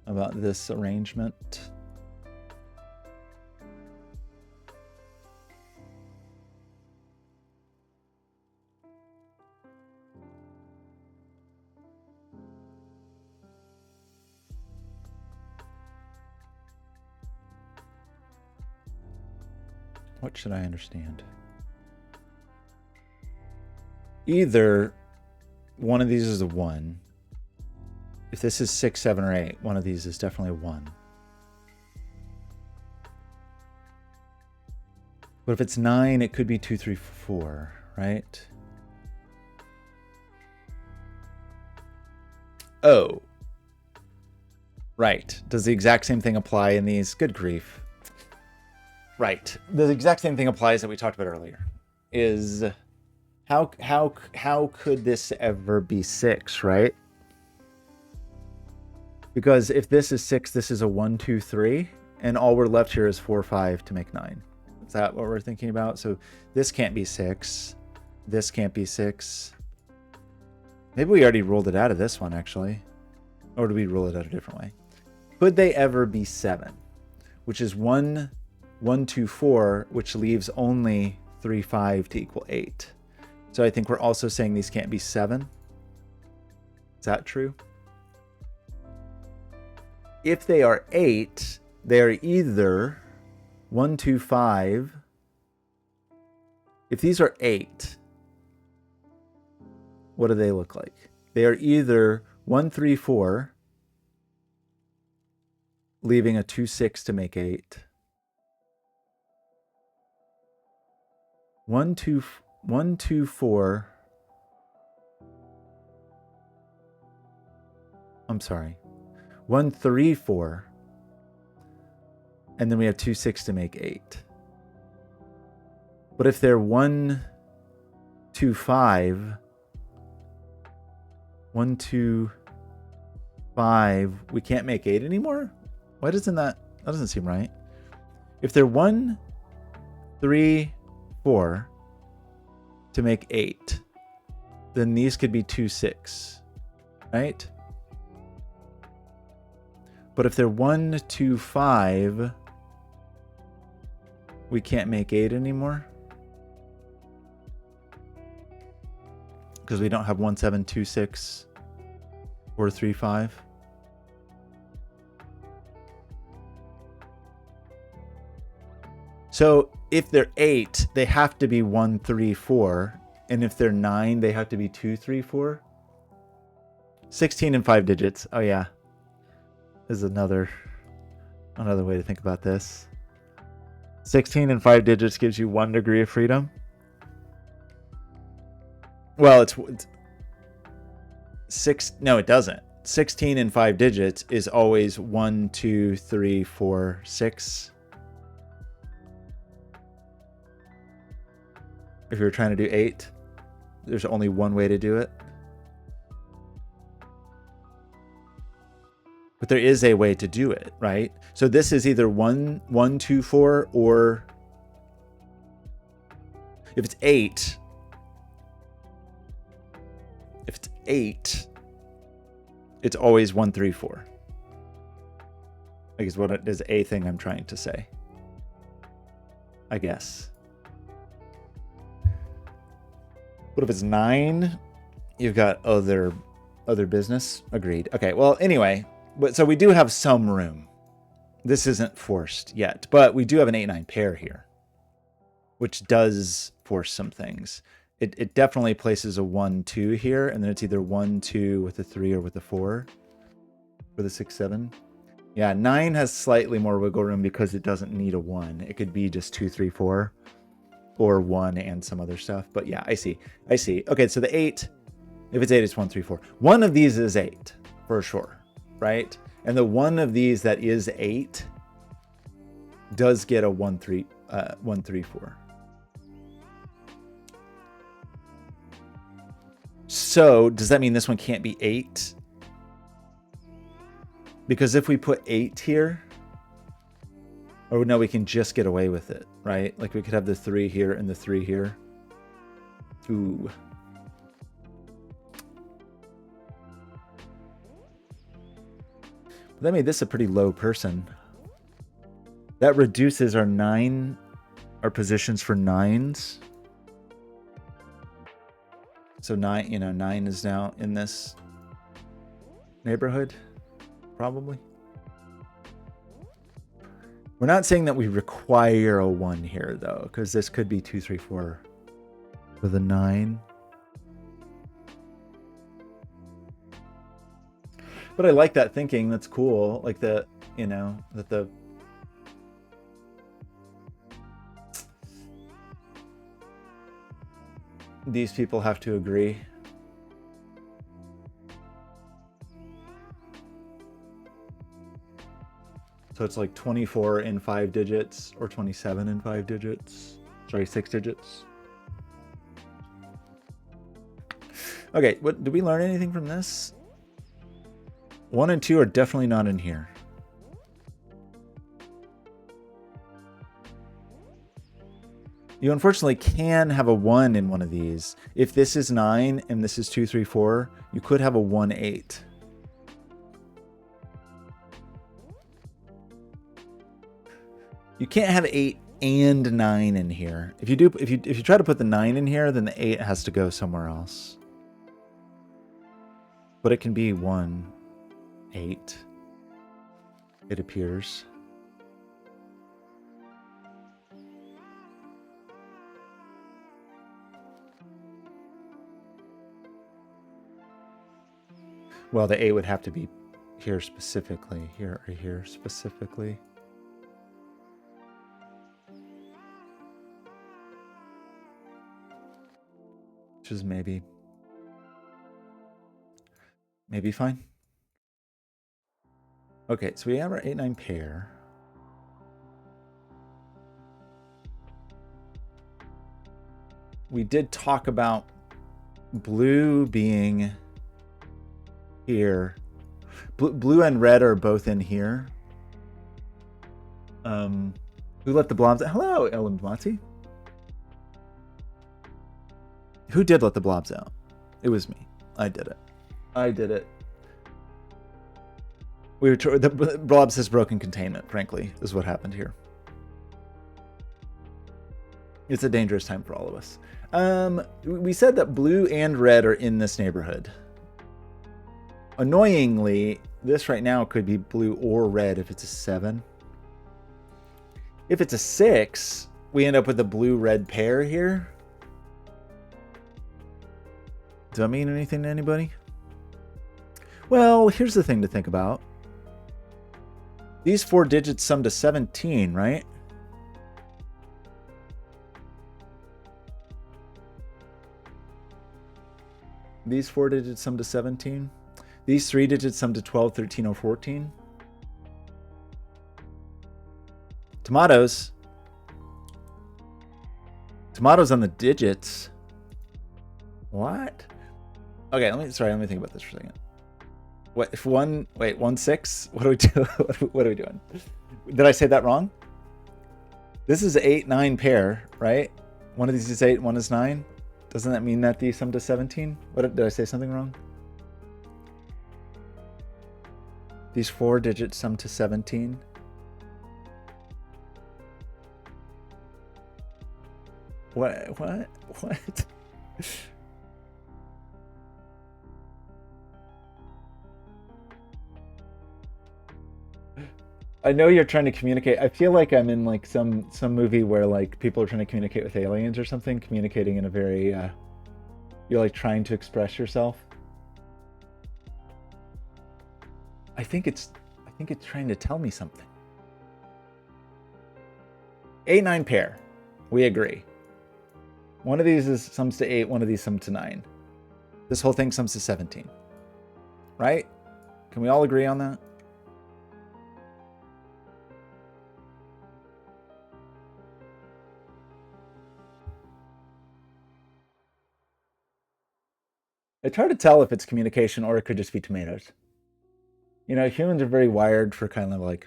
about this arrangement. What should I understand? Either one of these is a 1. If this is 6, 7, or 8, one of these is definitely a 1. But if it's 9, it could be 2, 3, 4, right? Oh. Right. Does the exact same thing apply in these? Good grief. Right. The exact same thing applies that we talked about earlier. Is how could this ever be 6, right? Because if this is 6, this is a 1, 2, 3, and all we're left here is 4, 5 to make 9. Is that what we're thinking about? So this can't be 6. This can't be 6. Maybe we already ruled it out of this one, actually. Or did we rule it out a different way? Could they ever be 7? Which is 1, 1, 2, 4, which leaves only 3, 5 to equal 8. So I think we're also saying these can't be 7. Is that true? If they are 8, they're either 1, 2, 5. If these are 8, what do they look like? They are either 1, 3, 4, leaving a 2, 6 to make 8. 1, 2, 1, 2, 4. I'm sorry. 1, 3, 4. And then we have 2, 6 to make 8. But if they're 1, 2, 5, 1, 2, 5, we can't make 8 anymore? Why doesn't that doesn't seem right. If they're 1, 3, 4 to make 8, then these could be 2, 6, right? But if they're 1, 2, 5, we can't make 8 anymore. Because we don't have 1, 7, 2, 6, 4, 3, 5. So if they're 8, they have to be 1, 3, 4. And if they're 9, they have to be 2, 3, 4. 16 and 5 digits. Oh yeah. This is another way to think about this. 16 and 5 digits gives you 1 degree of freedom. Well, it's 6. No, it doesn't. 16 and 5 digits is always 1, 2, 3, 4, 6. If you're trying to do 8, there's only one way to do it. But there is a way to do it, right? So this is either 1, 1, 2, 4, or if it's 8. If it's 8, it's always 1, 3, 4. I guess what it is a thing I'm trying to say. I guess. What if it's 9? You've got other business. Agreed. Okay, well, anyway. But so we do have some room. This isn't forced yet, but we do have an 8-9 pair here, which does force some things. It definitely places a 1, 2 here, and then it's either 1, 2 with a 3 or with a 4 for the 6, 7. Yeah, 9 has slightly more wiggle room because it doesn't need a 1. It could be just 2, 3, 4 or 1 and some other stuff. But yeah, I see. Okay, so the 8, if it's 8, it's 1, 3, 4. One of these is 8 for sure. Right? And the one of these that is 8 does get a 1, 3, 4. So does that mean this one can't be 8? Because if we put 8 here, or no, we can just get away with it, right? Like we could have the 3 here and the 3 here. Ooh. That made this a pretty low person. That reduces our positions for 9s. So 9 is now in this neighborhood, probably. We're not saying that we require a 1 here though, because this could be 2, 3, 4 with a 9. But I like that thinking. That's cool. Like that these people have to agree. So it's like 24 in 5 digits or 27 in 5 digits. Sorry, 6 digits. Okay, what did we learn anything from this? 1 and 2 are definitely not in here. You unfortunately can have a 1 in one of these. If this is 9 and this is 2, 3, 4, you could have a 1, 8. You can't have 8 and 9 in here. If you do, if you try to put the 9 in here, then the 8 has to go somewhere else. But it can be 1, 8. It appears. Well, the 8 would have to be here specifically. Here or here specifically. Which is maybe fine. Okay, so we have our 8, 9 pair. We did talk about blue being here. Blue and red are both in here. Who let the blobs out? Hello, Ellen Mati. Who did let the blobs out? It was me. I did it. I did it. The blobs has broken containment, frankly, is what happened here. It's a dangerous time for all of us. We said that blue and red are in this neighborhood. Annoyingly, this right now could be blue or red if it's a 7. If it's a 6, we end up with a blue-red pair here. Does that mean anything to anybody? Well, here's the thing to think about. These 4 digits sum to 17, right? These 4 digits sum to 17. These 3 digits sum to 12, 13, or 14. Tomatoes. Tomatoes on the digits. What? Okay, let me think about this for a second. What if 1 6? What do we do? What are we doing? Did I say that wrong? This is 8, 9 pair, right? One of these is 8, one is 9. Doesn't that mean that these sum to 17? What did I say something wrong? These 4 digits sum to 17. What? I know you're trying to communicate. I feel like I'm in like some movie where like people are trying to communicate with aliens or something, communicating in a very you're like trying to express yourself. I think it's trying to tell me something. 8, 9 pair. We agree. One of these sums to 8, one of these sums to 9. This whole thing sums to 17. Right? Can we all agree on that? It's hard to tell if it's communication or it could just be tomatoes. You know, humans are very wired for kind of like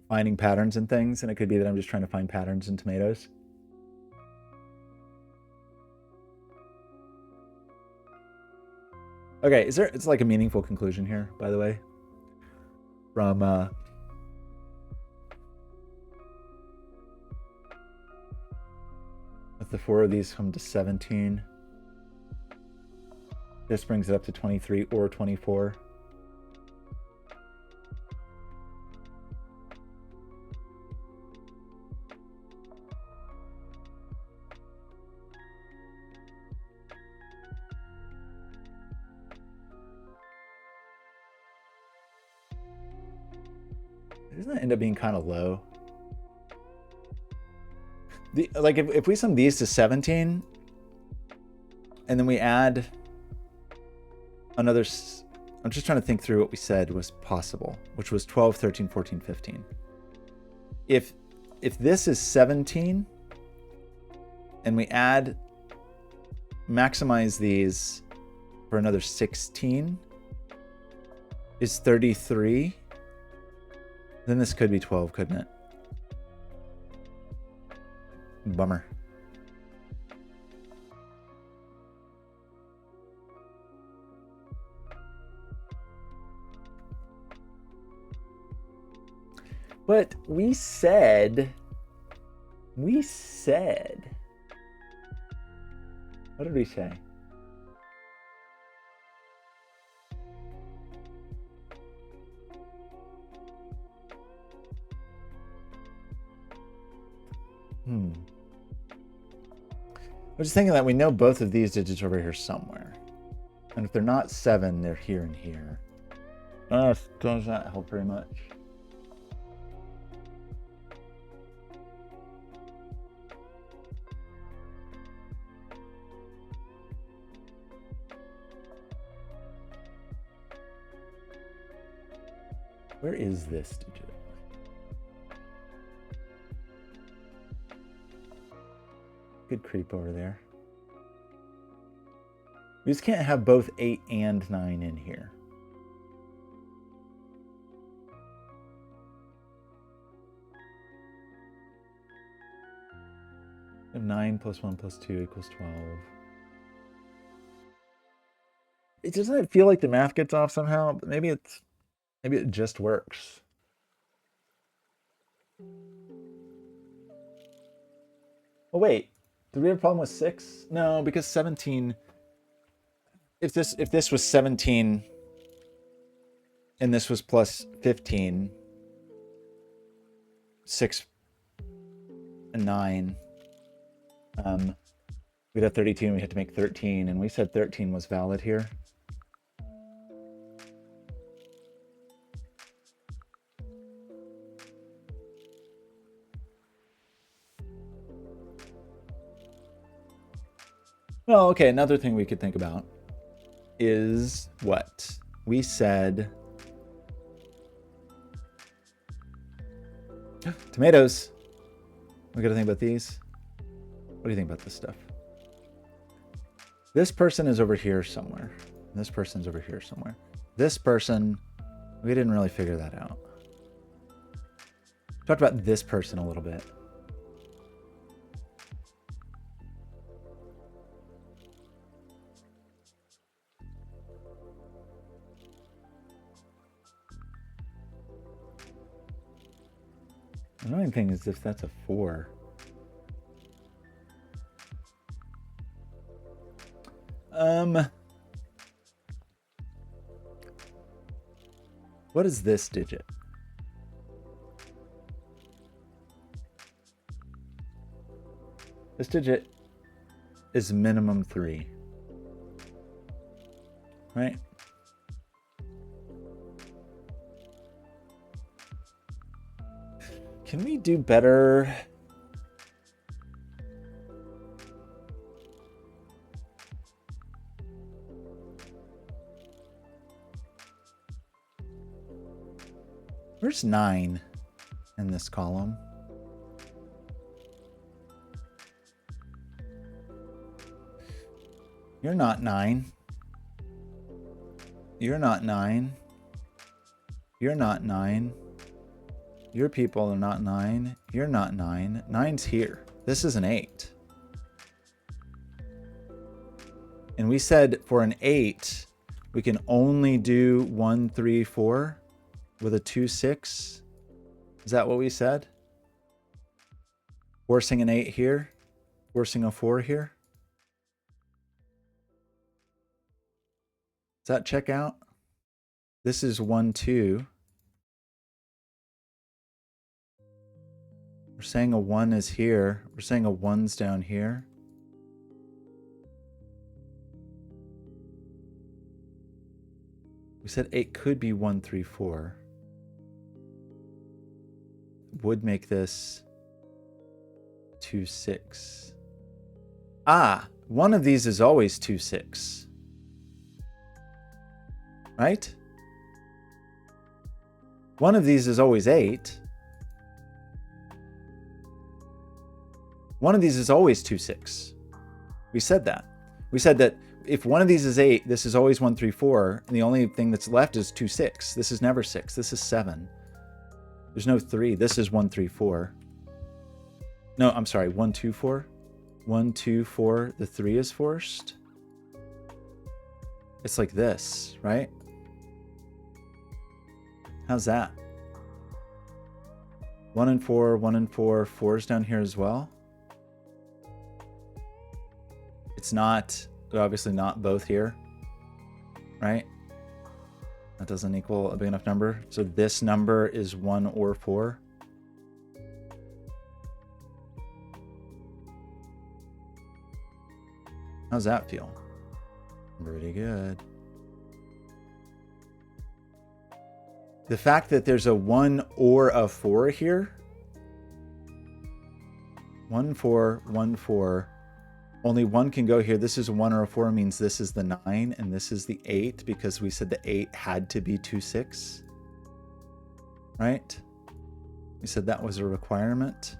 finding patterns and things, and it could be that I'm just trying to find patterns in tomatoes. Okay, it's like a meaningful conclusion here, by the way, from if the 4 of these come to 17, this brings it up to 23 or 24. Doesn't that end up being kind of low? Like if we sum these to 17, and then we add another I'm just trying to think through what we said was possible, which was 12, 13, 14, 15. If this is 17 and we maximize these for another 16 is 33, then this could be 12, couldn't it? Bummer. But we said, what did we say? I was just thinking that we know both of these digits over here somewhere. And if they're not 7, they're here and here. Does that help very much? Where is this digit? Good creep over there. We just can't have both 8 and 9 in here. We have 9 plus 1 plus 2 equals 12. It doesn't feel like the math gets off somehow, but maybe it just works. Oh wait, did we have a problem with 6? No, because 17. If this was 17 and this was plus 15, 6 and 9, we'd have 32 and we had to make 13, and we said 13 was valid here. Well, okay, another thing we could think about is what? We said tomatoes. We got to think about these. What do you think about this stuff? This person is over here somewhere. This person's over here somewhere. This person, we didn't really figure that out. Talked about this person a little bit. The annoying thing is if that's a 4. What is this digit? This digit is minimum 3. Right? Can we do better? Where's 9 in this column? You're not 9. You're not 9. You're not 9. Your people are not 9. You're not 9. 9's here. This is an 8. And we said for an 8, we can only do 1, 3, 4 with a 2, 6. Is that what we said? Forcing an 8 here. Forcing a 4 here. Does that check out? This is 1, 2. We're saying a 1 is here. We're saying a 1's down here. We said 8 could be 1, 3, 4. Would make this 2, 6. Ah, one of these is always 2, 6. right? One of these is always 8. One of these is always 2, 6. We said that. We said that if one of these is 8, this is always 1, 3, 4, and the only thing that's left is 2, 6. This is never 6. This is 7. There's no 3. This is 1, 3, 4. No, I'm sorry. 1, 2, 4. 1, 2, 4. The 3 is forced. It's like this, right? How's that? 1 and 4, 1 and 4. 4 is down here as well. It's not, obviously not both here, right? That doesn't equal a big enough number. So this number is 1 or 4. How's that feel? Pretty good. The fact that there's a 1 or a 4 here. 1, 4, 1, 4. Only one can go here. This is a 1 or a 4 means this is the 9 and this is the 8 because we said the 8 had to be 2, 6. Right? We said that was a requirement.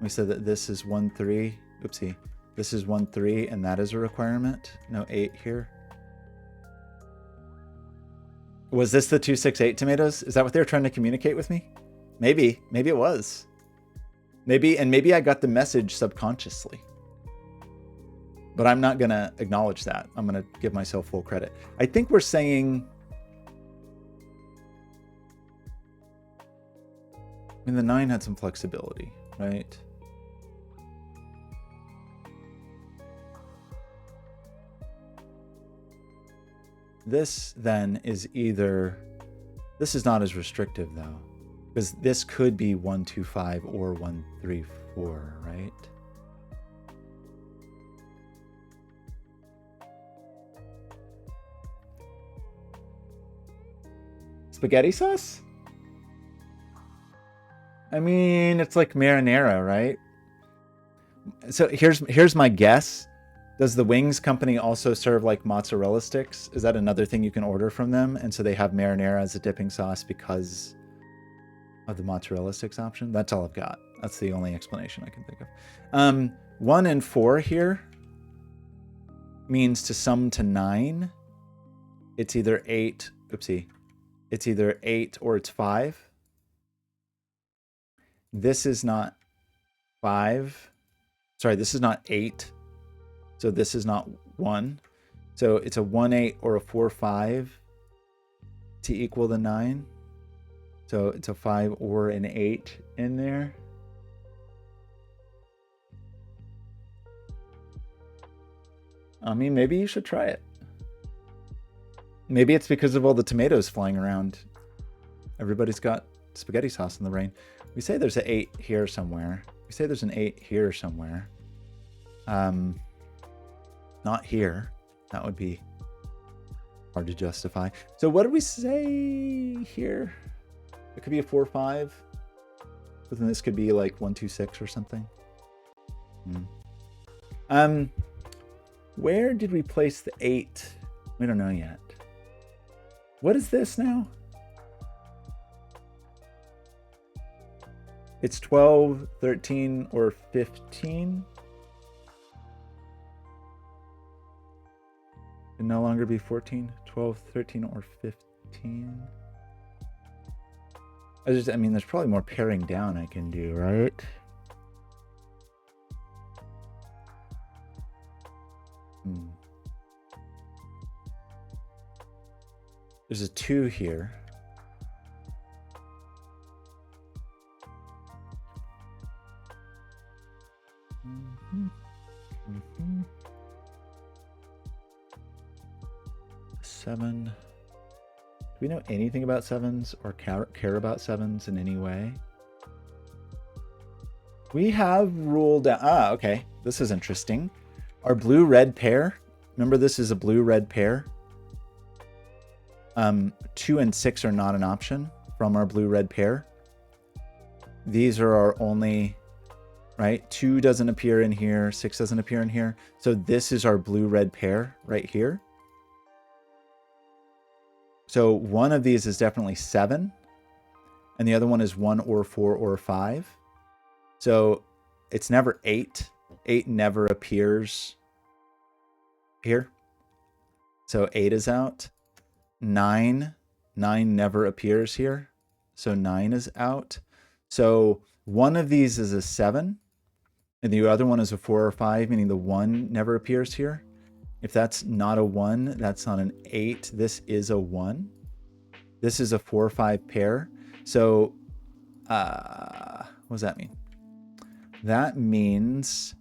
We said that this is 1, 3. Oopsie. This is 1, 3 and that is a requirement. No 8 here. Was this the 2, 6, 8 tomatoes? Is that what they were trying to communicate with me? Maybe. Maybe it was. Maybe I got the message subconsciously. But I'm not going to acknowledge that. I'm going to give myself full credit. I think we're saying... I mean, the 9 had some flexibility, right? This then is either... This is not as restrictive though. Because this could be 1, 2, 5 or 1, 3, 4, right? Spaghetti sauce? I mean, it's like marinara, right? So here's my guess. Does the wings company also serve like mozzarella sticks? Is that another thing you can order from them? And so they have marinara as a dipping sauce because of the mozzarella sticks option? That's all I've got. That's the only explanation I can think of. 1 and 4 here means to sum to 9. It's either 8. Oopsie. It's either 8 or it's 5. This is not 5. Sorry, this is not 8. So this is not 1. So it's a 1, 8 or a 4, 5 to equal the 9. So it's a 5 or an 8 in there. I mean, maybe you should try it. Maybe it's because of all the tomatoes flying around. Everybody's got spaghetti sauce in the brain. We say there's an 8 here somewhere. We say there's an 8 here somewhere. Not here. That would be hard to justify. So what did we say here? It could be a 4, 5. But then this could be like 1, 2, 6 or something. Where did we place the 8? We don't know yet. What is this now? It's 12, 13, or 15. Can no longer be 14, 12, 13, or 15. I mean, there's probably more paring down I can do, right? There's a 2 here. Seven. Do we know anything about 7s or care about 7s in any way? We have ruled out... Ah, okay. This is interesting. Our blue-red pair. Remember, this is a blue-red pair. 2 and 6 are not an option from our blue-red pair. These are our only... Right? 2 doesn't appear in here. 6 doesn't appear in here. So this is our blue-red pair right here. So one of these is definitely 7, and the other one is 1 or 4 or 5. So it's never 8. 8 never appears here. So 8 is out. 9 never appears here. So 9 is out. So one of these is a 7, and the other one is a 4 or 5, meaning the 1 never appears here. If that's not a 1, that's not an 8. This is a 1. This is a 4 or 5 pair. So what does that mean? That means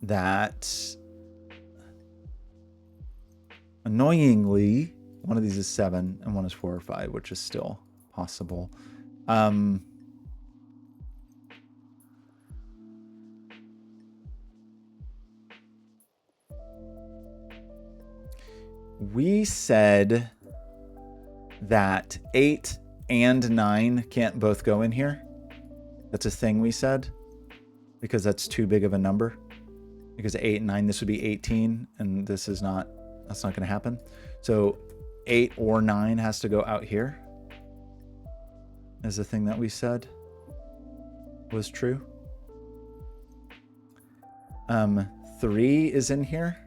that, annoyingly, one of these is 7 and one is 4 or 5, which is still possible. We said that 8 and 9 can't both go in here. That's a thing we said, because that's too big of a number. Because 8 and 9, this would be 18, and this is not, that's not going to happen. So 8 or 9 has to go out here, is the thing that we said was true. 3 is in here.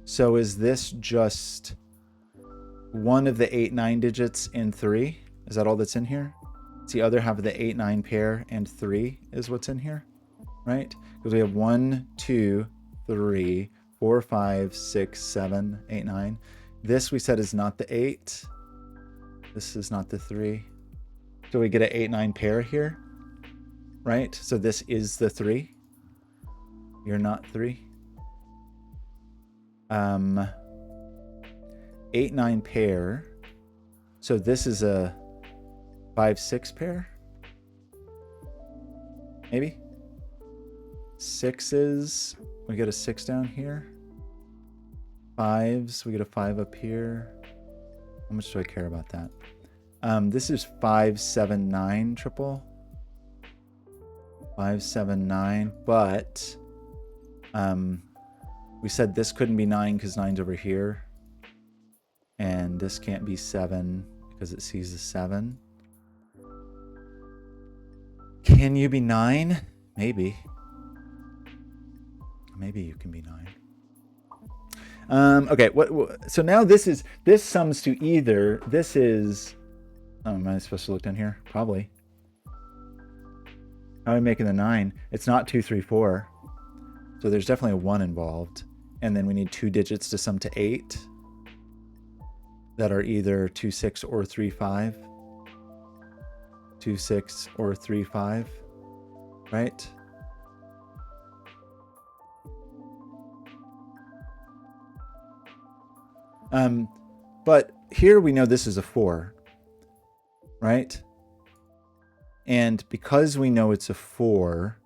So is this just one of the 8, 9 digits in 3? Is that all that's in here? It's the other half of the 8, 9 pair, and 3 is what's in here, right? Because we have 1, 2, 3, 4, 5, 6, 7, 8, 9. This we said is not the 8. This is not the 3. So we get an 8, 9 pair here, right? So this is the 3. You're not 3. 8, 9 pair. So this is a 5, 6 pair. Maybe. 6s, we get a 6 down here. 5s, we get a 5 up here. How much do I care about that? This is 5, 7, 9 triple. 5, 7, 9, but we said this couldn't be 9 because 9's over here. And this can't be 7 because it sees the 7. Can you be 9? Maybe. Maybe you can be 9. Okay, so now this sums to either, this is, oh, am I supposed to look down here? Probably. How am I making the 9? It's not 2, 3, 4. So there's definitely a 1 involved. And then we need 2 digits to sum to 8 that are either 2, 6 or 3, 5. 2, 6 or 3, 5, right? But here we know this is a 4, right? And because we know it's a 4,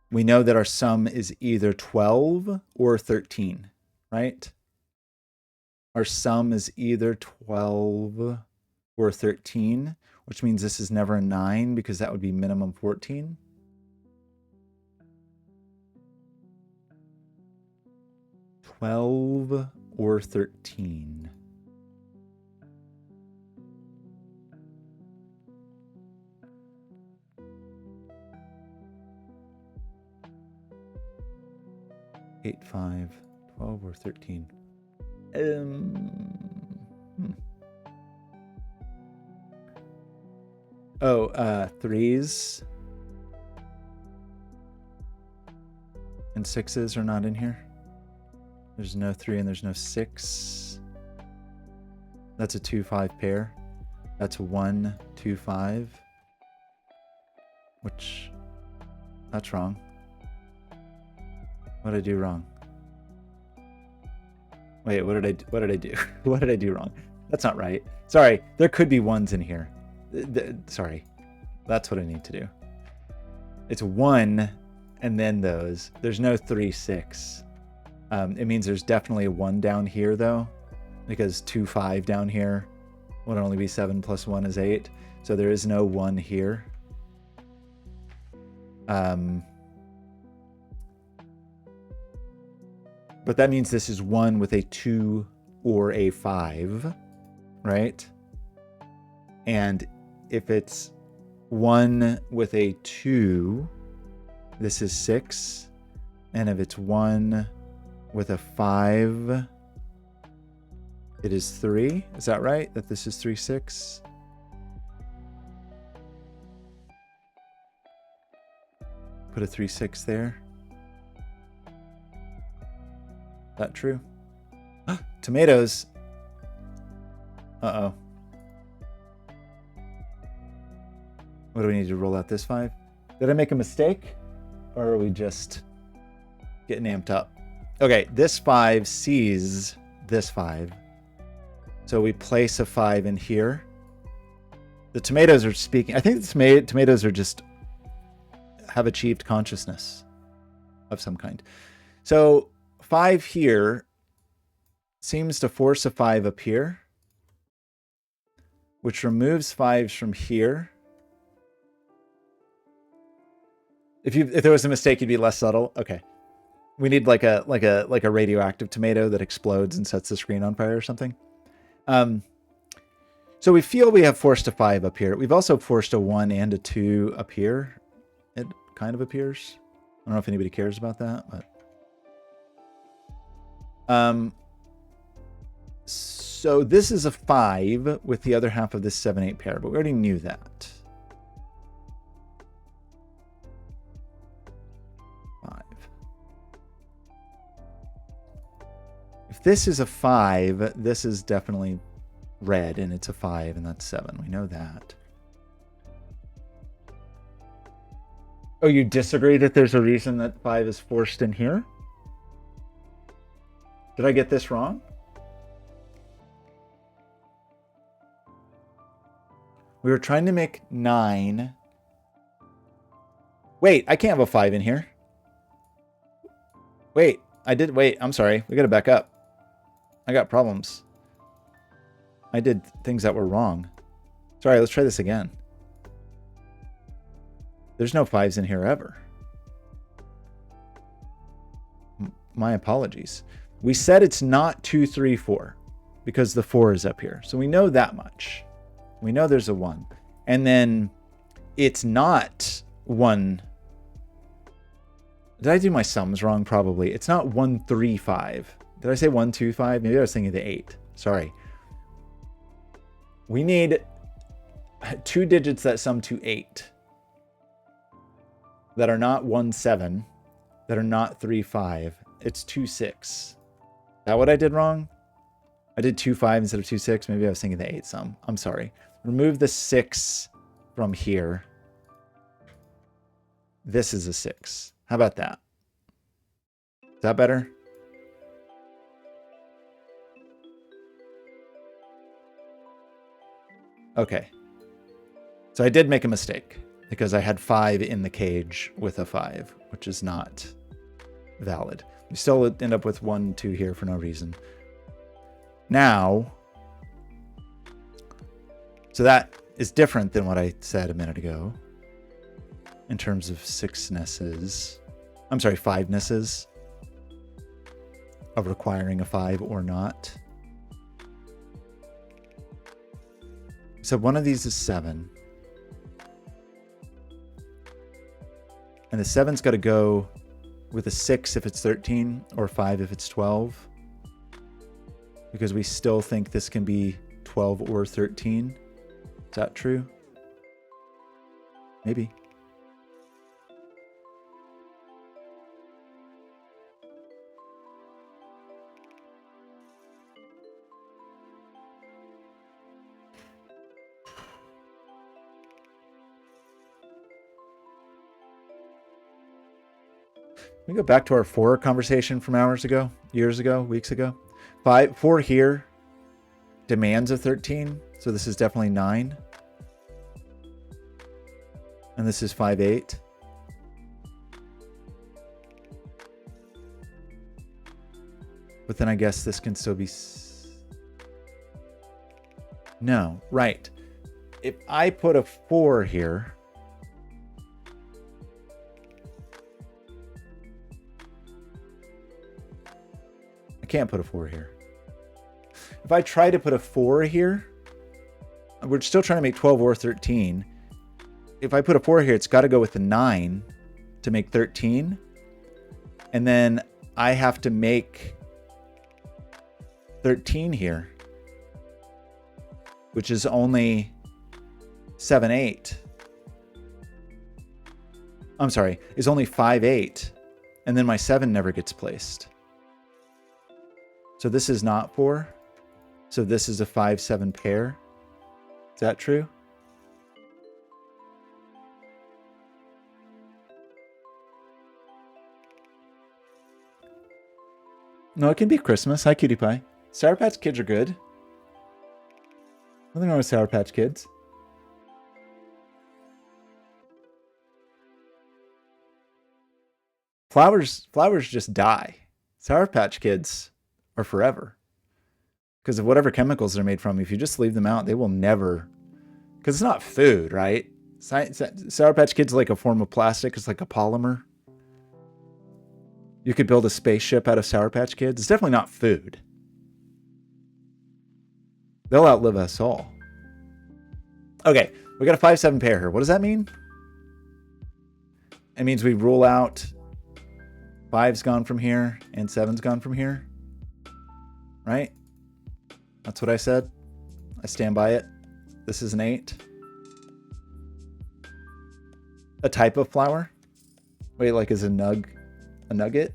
we know that our sum is either 12 or 13, right? Our sum is either 12 or 13, which means this is never a 9 because that would be minimum 14. $12 or 13. Eight, 5, 12 or 13. Oh, 3s and 6s are not in here. There's no 3 and there's no 6. That's a 2, 5 pair. That's 1, 2, 5. Which, that's wrong. What did I do wrong? Wait, what did I do? What did I do wrong? That's not right. Sorry, there could be 1s in here. Sorry, that's what I need to do. It's 1 and then those. There's no 3, 6. It means there's definitely a 1 down here though, because 2, 5 down here would only be 7 plus 1 is 8. So there is no 1 here. But that means this is 1 with a 2 or a 5, right? And if it's 1 with a 2, this is 6. And if it's 1 with a 5, it is 3. Is that right? That this is 3, 6? Put a 3, 6 there. That true? Tomatoes. Uh-oh. What do we need to roll out this 5? Did I make a mistake? Or are we just getting amped up? Okay, this 5 sees this 5. So we place a 5 in here. The tomatoes are speaking. I think the tomatoes are just have achieved consciousness of some kind. So 5 here seems to force a 5 up here, which removes 5s from here. If there was a mistake, you'd be less subtle. Okay. We need like a radioactive tomato that explodes and sets the screen on fire or something. So we feel we have forced a 5 up here. We've also forced a 1 and a 2 up here. It kind of appears. I don't know if anybody cares about that, but so this is a 5 with the other half of this 7-8 pair, but we already knew that. 5. If this is a 5, this is definitely red, and it's a 5, and that's 7. We know that. Oh, you disagree that there's a reason that 5 is forced in here? Did I get this wrong? We were trying to make 9. Wait, I can't have a 5 in here. Wait, I'm sorry. We gotta back up. I got problems. I did things that were wrong. Sorry, let's try this again. There's no 5s in here ever. My apologies. We said it's not 2, 3, 4 because the 4 is up here. So we know that much. We know there's a 1. And then it's not 1. Did I do my sums wrong? Probably. It's not 1, 3, 5. Did I say 1, 2, 5? Maybe I was thinking the 8. Sorry. We need 2 digits that sum to 8. That are not 1, 7. That are not 3, 5. It's 2, 6. Is that what I did wrong? I did 2, 5 instead of 2, 6. Maybe I was thinking the 8 sum. I'm sorry. Remove the 6 from here. This is a 6. How about that? Is that better? Okay. So I did make a mistake because I had 5 in the cage with a 5, which is not valid. We still end up with 1, 2 here for no reason. Now, so that is different than what I said a minute ago in terms of 6nesses. I'm sorry, 5nesses of requiring a 5 or not. So one of these is 7. And the 7's got to go with a 6 if it's 13 or 5 if it's 12. Because we still think this can be 12 or 13. Is that true? Maybe. We go back to our 4 conversation from hours ago, years ago, weeks ago. 4 here demands a 13, so this is definitely 9. And this is 5, 8. But then I guess this can still be... No, right. If I put a 4 here... can't put a 4 here. If I try to put a 4 here, we're still trying to make 12 or 13. If I put a 4 here, it's got to go with the 9 to make 13. And then I have to make 13 here, which is only 7, 8. I'm sorry, is only 5, 8. And then my 7 never gets placed. So this is not 4. So this is a 5, 7 pair. Is that true? No, it can be Christmas. Hi, Cutie Pie. Sour Patch Kids are good. Nothing wrong with Sour Patch Kids. Flowers just die. Sour Patch Kids are forever. Because of whatever chemicals they're made from, if you just leave them out, they will never... Because it's not food, right? Sour Patch Kids are like a form of plastic. It's like a polymer. You could build a spaceship out of Sour Patch Kids. It's definitely not food. They'll outlive us all. Okay, we got a 5, 7 pair here. What does that mean? It means we rule out 5's gone from here and 7's gone from here. Right? That's what I said. I stand by it. This is an 8. A type of flower? Wait, like is a nugget?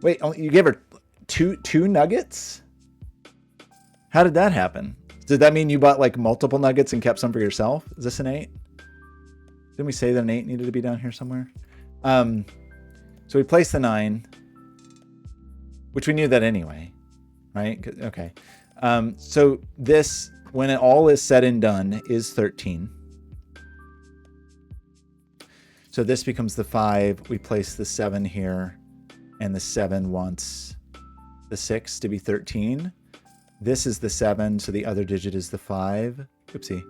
Wait, you gave her two nuggets? How did that happen? Did that mean you bought like multiple nuggets and kept some for yourself? Is this an 8? Didn't we say that an 8 needed to be down here somewhere? So we placed the 9, which we knew that anyway, right? Okay. So this, when it all is said and done, is 13. So this becomes the 5. We place the 7 here, and the 7 wants the 6 to be 13. This is the 7, so the other digit is the 5. Oopsie.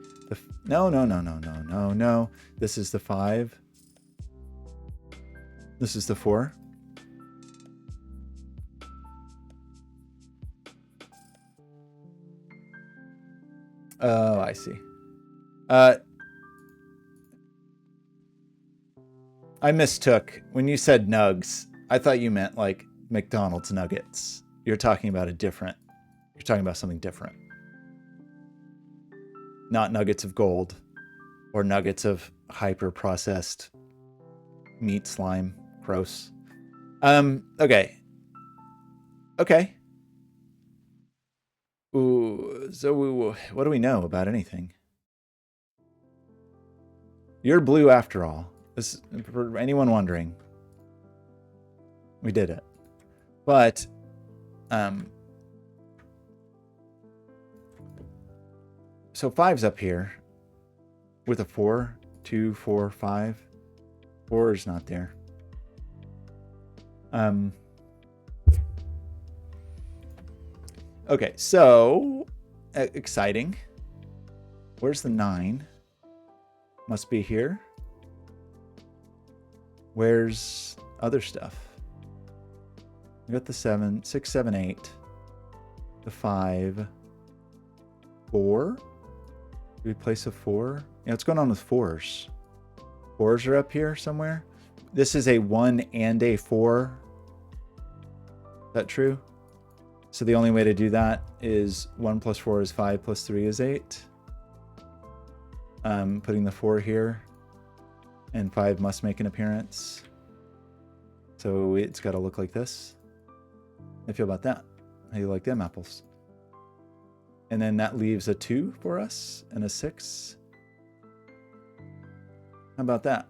No. This is the 5. This is the 4. Oh, I see. I mistook. When you said nugs, I thought you meant like McDonald's nuggets. You're talking about something different. Not nuggets of gold or nuggets of hyper processed meat slime. Gross. Okay. Ooh, so what do we know about anything? You're blue after all. This, for anyone wondering, we did it. But, so 5's up here with a 4, 2, 4, 5. 4 is not there. Okay, so exciting. Where's the 9? Must be here. Where's other stuff? We got the 7, 6, 7, 8. The 5. 4. Did we place a 4? Yeah, what's going on with 4s? 4s are up here somewhere. This is a 1 and a 4. Is that true? So the only way to do that is 1 plus 4 is 5 plus 3 is 8. Putting the 4 here. And 5 must make an appearance. So it's got to look like this. How do you feel about that? How do you like them apples? And then that leaves a 2 for us and a 6. How about that?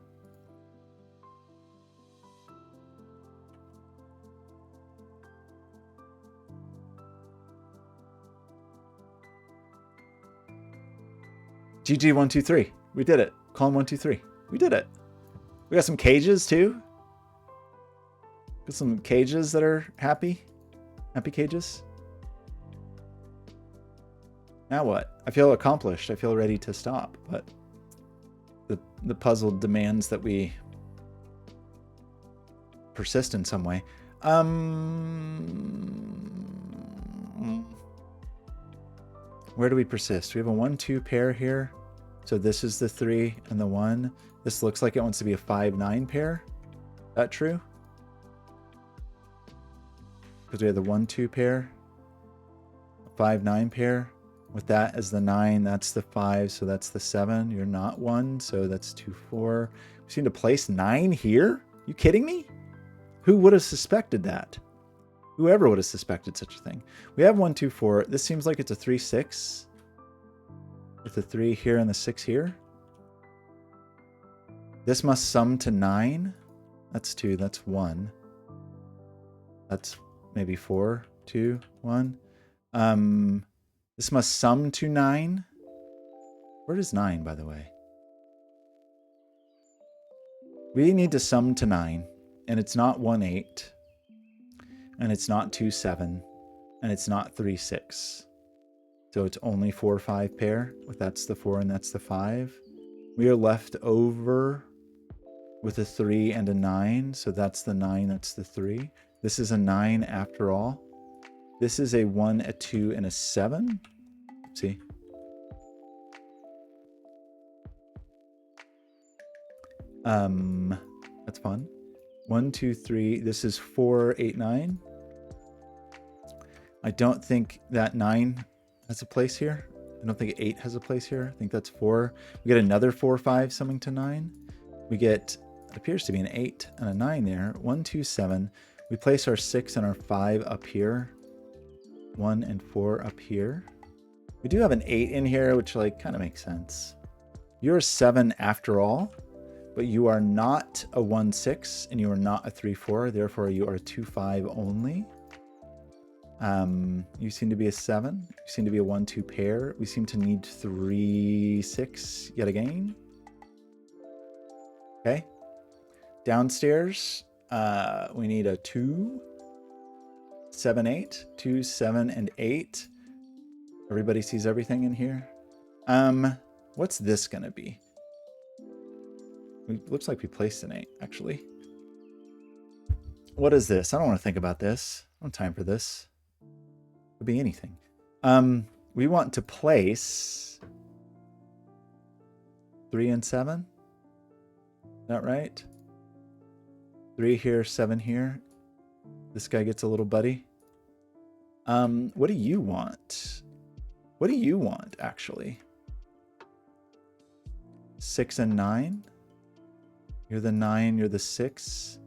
GG123. We did it. Column 123. We did it. We got some cages too. Got some cages that are happy. Happy cages. Now what? I feel accomplished. I feel ready to stop, but the puzzle demands that we persist in some way. Where do we persist? We have a 1-2 pair here. So this is the 3 and the 1. This looks like it wants to be a 5-9 pair. Is that true? Because we have the 1-2 pair, a 5-9 pair. With that as the 9, that's the 5, so that's the 7. You're not 1, so that's 2-4. We seem to place 9 here? You kidding me? Who would have suspected that? Whoever would have suspected such a thing. We have 1-2-4. This seems like it's a 3-6. With the 3 here and the 6 here. This must sum to 9. That's 2. That's 1. That's maybe 4, 2, 1. This must sum to 9. Where is 9, by the way? We need to sum to 9. And it's not 1-8. And it's not 2-7. And it's not 3-6. So it's only 4-5 pair. That's the 4 and that's the 5. We are left over with a 3 and a 9. So that's the 9, that's the 3. This is a 9 after all. This is a 1, a 2, and a 7. See? That's fun. 1, 2, 3. This is 4, 8, 9. I don't think that 9 has a place here. I don't think 8 has a place here. I think that's 4. We get another 4, 5 summing to 9. We get, it appears to be an 8 and a 9 there. 1, 2, 7. We place our 6 and our 5 up here. 1 and 4 up here. We do have an 8 in here, which like kind of makes sense. You're a 7 after all, but you are not a 1-6 and you are not a 3-4. Therefore, you are a 2-5 only. You seem to be a 7. You seem to be a 1-2 pair. We seem to need 3-6 yet again. Okay. Downstairs, we need a 2, 7, 8. 2, 7, and 8. Everybody sees everything in here. What's this gonna be? It looks like we placed an 8, actually. What is this? I don't want to think about this. I don't have time for this. Could be anything. We want to place 3 and 7. Is that right? 3 here, 7 here. This guy gets a little buddy. What do you want? What do you want, actually? 6 and 9. You're the 9, you're the 6.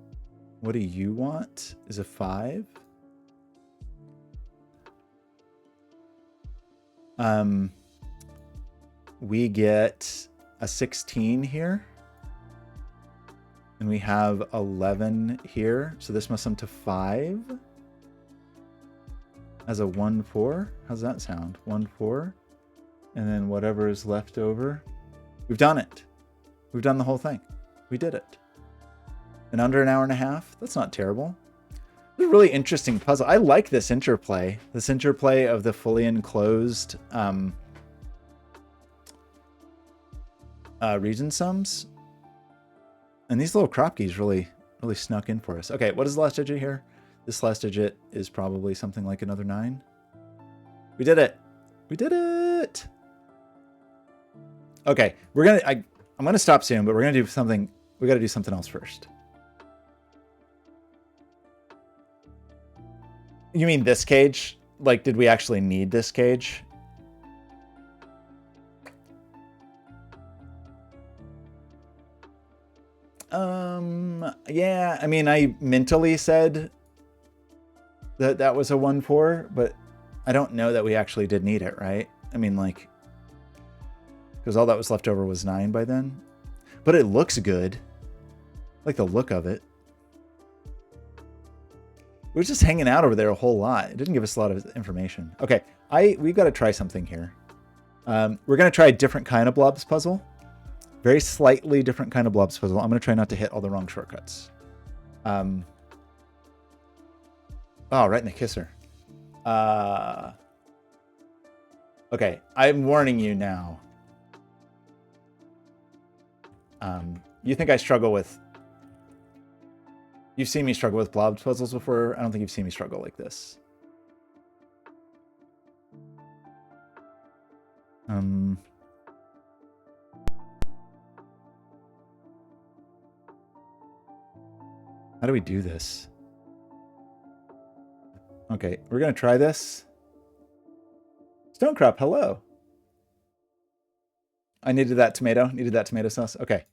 What do you want? Is a 5. We get a 16 here. And we have 11 here. So this must sum to 5. As a 1-4. How's that sound? 1-4. And then whatever is left over. We've done it. We've done the whole thing. We did it. In under an hour and a half. That's not terrible. It's a really interesting puzzle. I like this interplay. This interplay of the fully enclosed region sums. And these little crop keys really snuck in for us. Okay, what is the last digit here? This last digit is probably something like another 9. We did it. We did it. Okay, I'm gonna stop soon, but we're gonna do something. We got to do something else first. You mean this cage? Like, did we actually need this cage? Yeah, I mean, I mentally said that that was a 1-4, but I don't know that we actually did need it, right? I mean, like, because all that was left over was 9 by then. But it looks good. I like the look of it. We were just hanging out over there a whole lot. It didn't give us a lot of information. Okay, we've got to try something here. We're going to try a different kind of Blobz puzzle. Very slightly different kind of Blobz puzzle. I'm going to try not to hit all the wrong shortcuts. Oh, right in the kisser. Okay, I'm warning you now. You think I struggle with You've seen me struggle with Blobz puzzles before. I don't think you've seen me struggle like this. How do we do this? Okay, we're gonna try this. Stonecrop, hello. I needed that tomato. Needed that tomato sauce. Okay.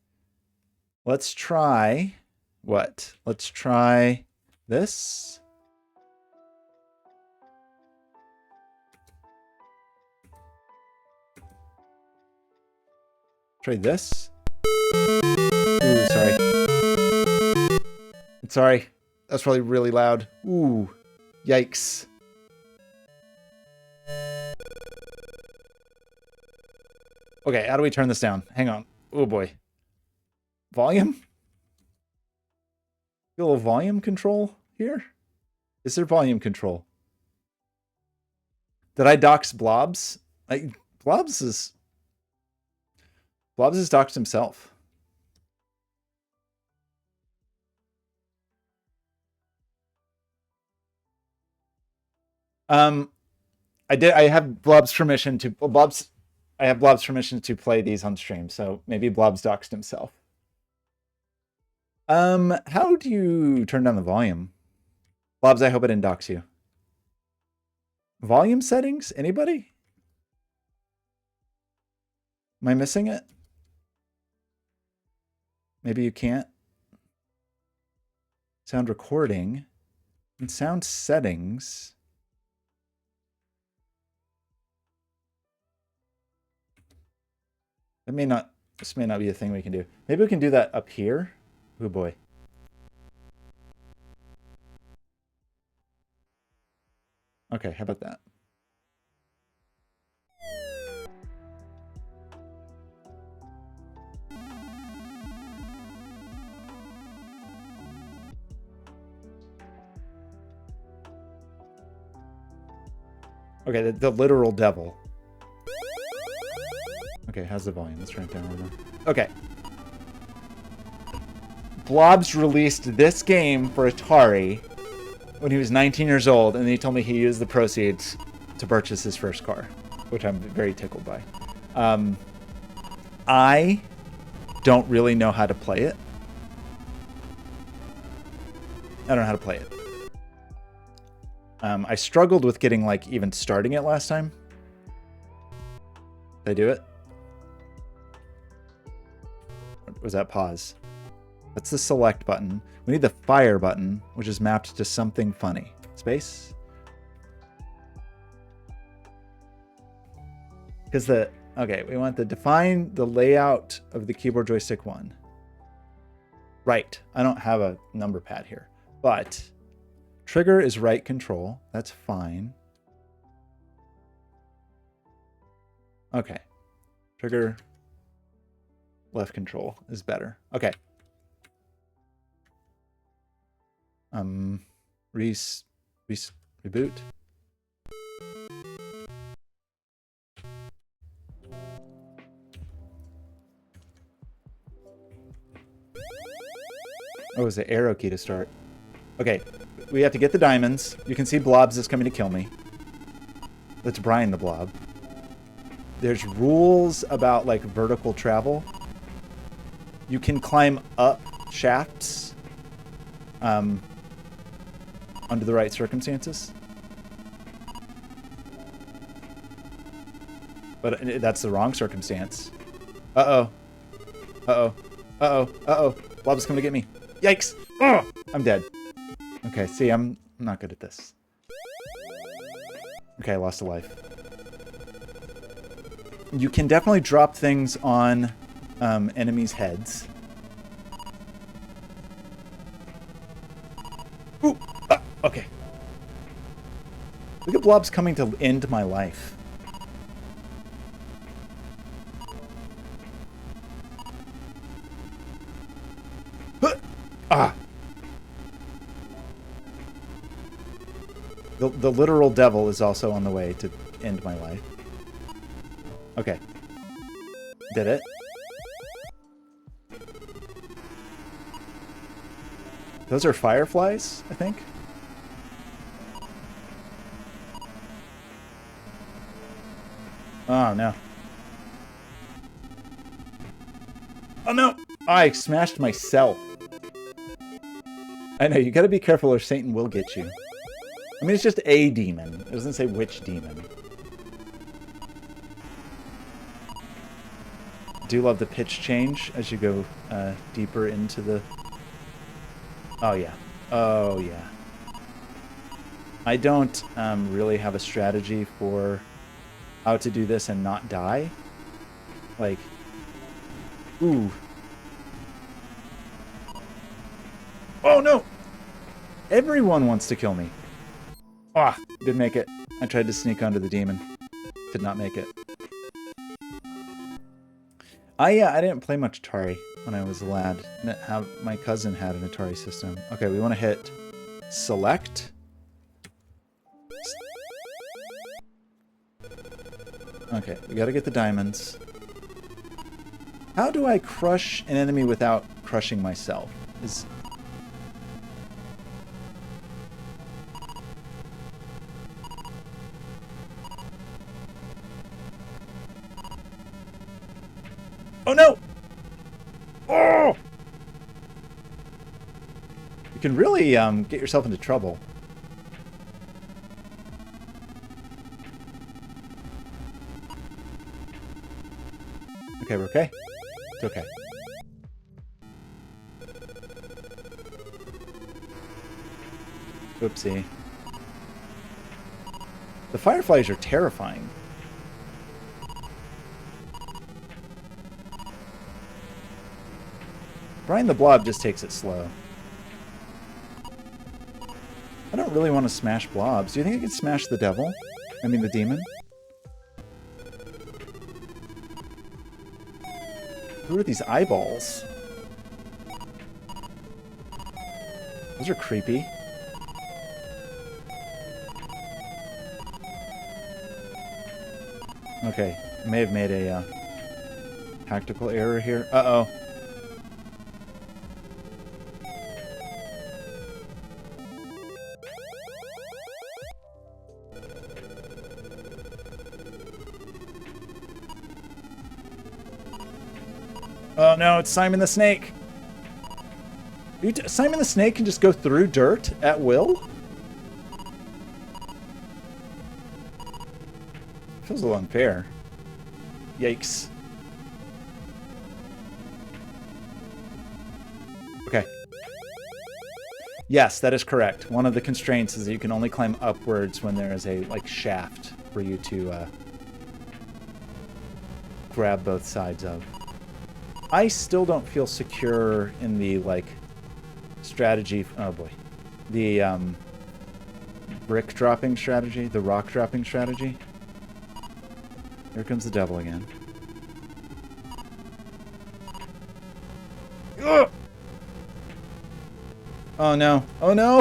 Let's try what? Let's try this. Try this. Ooh, sorry. Sorry. That's probably really loud. Ooh. Yikes. Okay, how do we turn this down? Hang on. Oh boy. Volume? A little volume control here? Is there volume control? Did I dox Blobz? Blobz has doxed himself. I have Blob's permission to play these on stream, so maybe Blobz doxed himself. How do you turn down the volume? Blobz, I hope I didn't dox you. Volume settings? Anybody? Am I missing it? Maybe you can't. Sound recording and sound settings. This may not be a thing we can do. Maybe we can do that up here. Oh boy. Okay, how about that? Okay, the literal devil. Okay, how's the volume? Let's turn it down a little. Okay. Blobz released this game for Atari when he was 19 years old, and then he told me he used the proceeds to purchase his first car, which I'm very tickled by. I don't really know how to play it. I don't know how to play it. I struggled with getting, like, even starting it last time. Did I do it? Or was that pause? That's the select button. We need the fire button, which is mapped to something funny. Space? Because okay, we want to define the layout of the keyboard joystick 1. Right. I don't have a number pad here, but trigger is right control. That's fine. Okay. Trigger left control is better. Okay. Reboot. Oh, it's the arrow key to start. Okay, we have to get the diamonds. You can see Blobz is coming to kill me. Let's Brian the Blob. There's rules about, like, vertical travel. You can climb up shafts under the right circumstances. But that's the wrong circumstance. Uh-oh. Uh-oh. Uh-oh. Uh-oh. Blob's coming to get me. Yikes! Oh, I'm dead. Okay, see, I'm not good at this. Okay, I lost a life. You can definitely drop things on enemies' heads. Ooh! Okay. Look at Blobz coming to end my life. Ah! The literal devil is also on the way to end my life. Okay. Did it. Those are fireflies, I think. Oh, no. Oh, no! I smashed myself. I know, you gotta be careful or Satan will get you. I mean, it's just a demon. It doesn't say which demon. I do love the pitch change as you go deeper into the... Oh, yeah. Oh, yeah. I don't really have a strategy for how to do this and not die. Like, ooh. Oh, no! Everyone wants to kill me. Ah, didn't make it. I tried to sneak onto the demon. Did not make it. I didn't play much Atari when I was a lad. My cousin had an Atari system. Okay, we want to hit select. Okay, we got to get the diamonds. How do I crush an enemy without crushing myself? Oh, no! Oh! You can really get yourself into trouble. Okay, we're okay. It's okay. Oopsie. The fireflies are terrifying. Brian the Blob just takes it slow. I don't really want to smash blobs. Do you think I could smash the devil? I mean the demon? Who are these eyeballs? Those are creepy. Okay, I may have made a tactical error here. Uh-oh. Oh no, it's Simon the Snake. Simon the Snake can just go through dirt at will? Feels a little unfair. Yikes. Okay. Yes, that is correct. One of the constraints is that you can only climb upwards when there is a, like, shaft for you to grab both sides of. I still don't feel secure in the, like, strategy... Oh, boy. The, brick dropping strategy. The rock dropping strategy. Here comes the devil again. Ugh! Oh, no. Oh, no!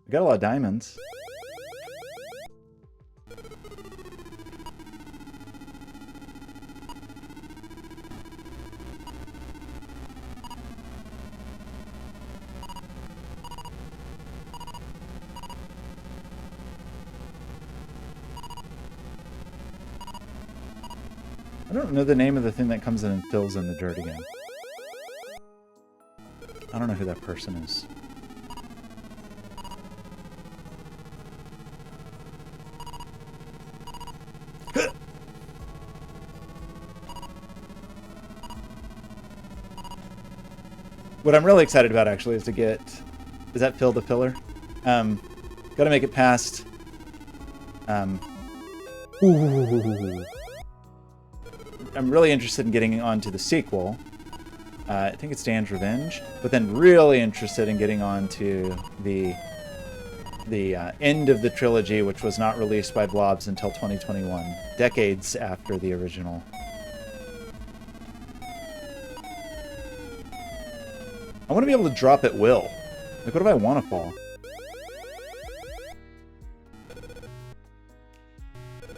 I got a lot of diamonds. I don't know the name of the thing that comes in and fills in the dirt again. I don't know who that person is. What I'm really excited about, actually, is to get... Does that fill the pillar? Gotta make it past... Ooh. I'm really interested in getting onto the sequel. I think it's Dan's Revenge. But then really interested in getting onto the end of the trilogy, which was not released by Blobz until 2021. Decades after the original. I want to be able to drop at will. Like, what if I want to fall?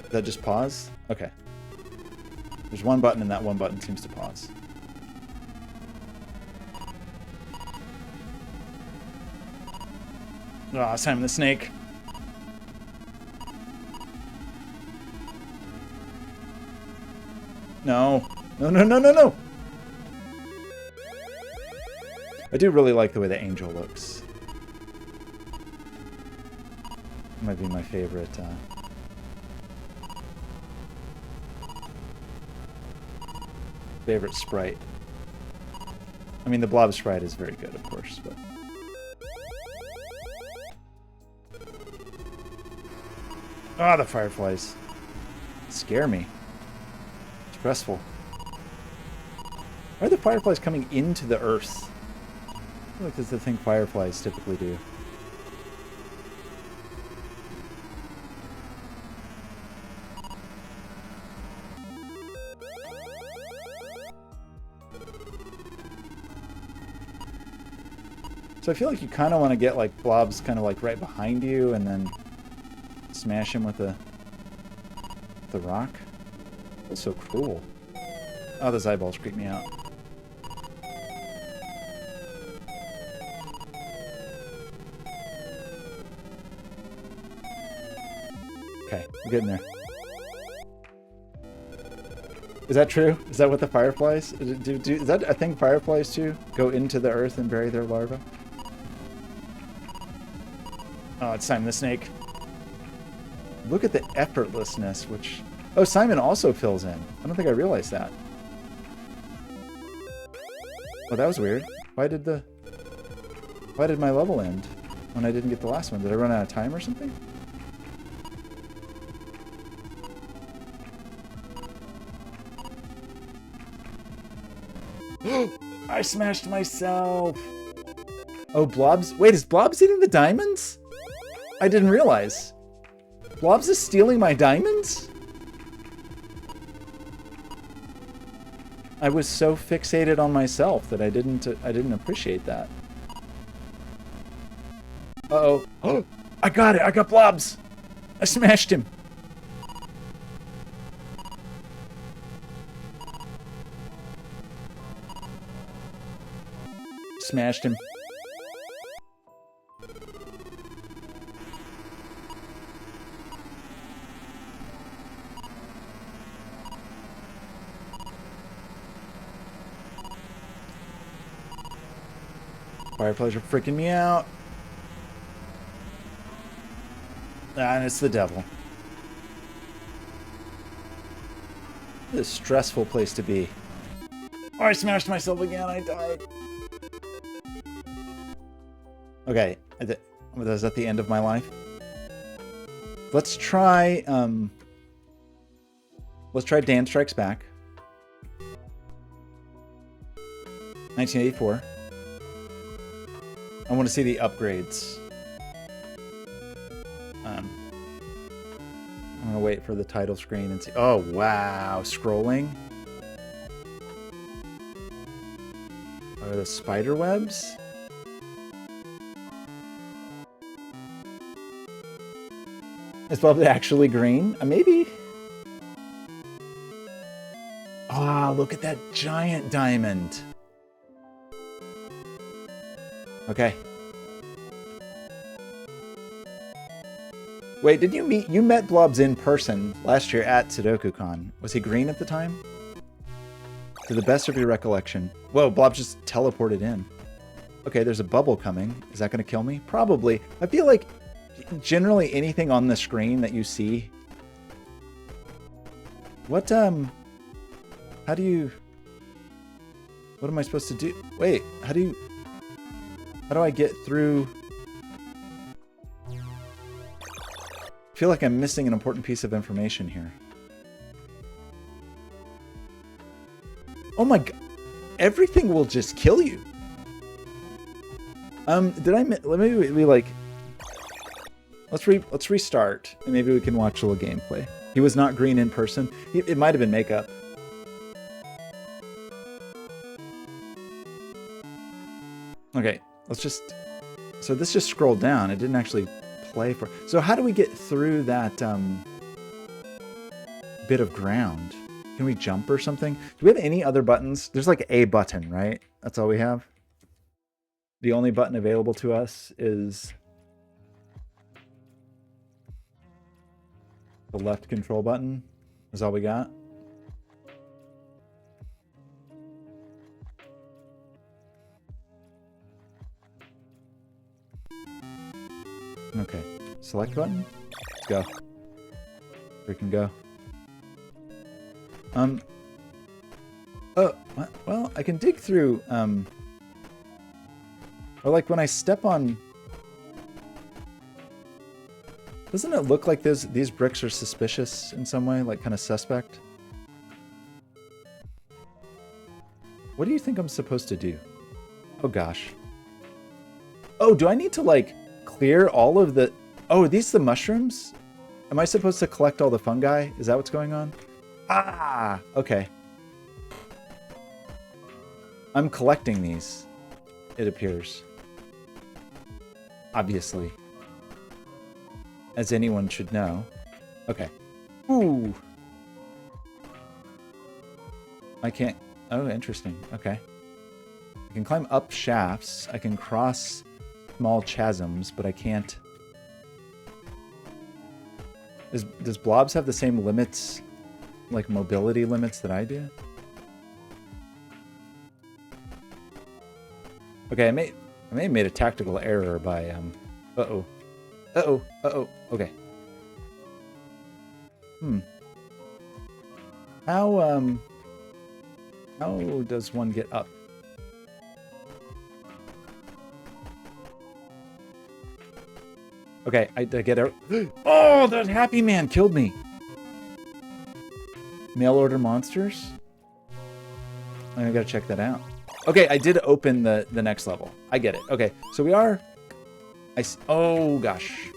Did that just pause? Okay. There's one button, and that one button seems to pause. Ah, Simon the Snake. No. No, no, no, no, no! I do really like the way the angel looks. Might be my favorite, favorite sprite. I mean, the Blob sprite is very good, of course, but... Ah, the fireflies. Scare me. Stressful. Why are the fireflies coming into the earth? I feel like that's the thing fireflies typically do. So I feel like you kind of want to get like Blobz kind of like right behind you and then smash him with the rock. That's so cruel. Oh, those eyeballs creep me out. Okay, we're getting there. Is that true? Is that what the fireflies do? Is that a thing fireflies do? Go into the earth and bury their larvae? Oh, it's Simon the Snake. Look at the effortlessness, which... Oh, Simon also fills in. I don't think I realized that. Oh, that was weird. Why did my level end when I didn't get the last one? Did I run out of time or something? I smashed myself! Oh, Blobz... Wait, is Blobz eating the diamonds? I didn't realize. Blobz is stealing my diamonds? I was so fixated on myself that I didn't appreciate that. Uh-oh. Oh, I got it! I got Blobz! I smashed him! Smashed him. Fireflies are freaking me out. Ah, and it's the devil. This is a stressful place to be. Oh, I smashed myself again. I died. Okay, was that the end of my life? Let's try Dan Strikes Back. 1984. I want to see the upgrades. I'm gonna wait for the title screen and see. Oh wow, scrolling. Are the spider webs? Is Blobz actually green? Maybe. Ah, look at that giant diamond. Okay. Wait, did you met Blobz in person last year at SudokuCon? Was he green at the time? To the best of your recollection. Whoa, Blobz just teleported in. Okay, there's a bubble coming. Is that going to kill me? Probably. I feel like generally anything on the screen that you see... What, how do you... What am I supposed to do? Wait, how do I get through... I feel like I'm missing an important piece of information here. Oh my god. Everything will just kill you. Maybe we like... Let's restart, and maybe we can watch a little gameplay. He was not green in person. It might have been makeup. Okay, let's just... So this just scrolled down. It didn't actually play for... So how do we get through that bit of ground? Can we jump or something? Do we have any other buttons? There's like a button, right? That's all we have. The only button available to us is the left control button. Is all we got. Okay. Select button. Let's go. We can go. Oh, well, I can dig through, or like when I step on... Doesn't it look like these bricks are suspicious in some way? Like kind of suspect? What do you think I'm supposed to do? Oh gosh. Oh, do I need to like clear all of the... Oh, are these the mushrooms? Am I supposed to collect all the fungi? Is that what's going on? Ah, okay. I'm collecting these, it appears. Obviously. As anyone should know. Okay. Ooh. I can't... Oh, interesting. Okay. I can climb up shafts. I can cross small chasms, but I can't... Does Blobz have the same limits, like mobility limits that I do? Okay, I may have made a tactical error by uh-oh. Uh-oh. Uh-oh. Okay. How does one get up? Okay, I get out. Oh, that happy man killed me. Mail order monsters? I gotta check that out. Okay, I did open the next level. I get it. Okay, so we are... Oh, gosh.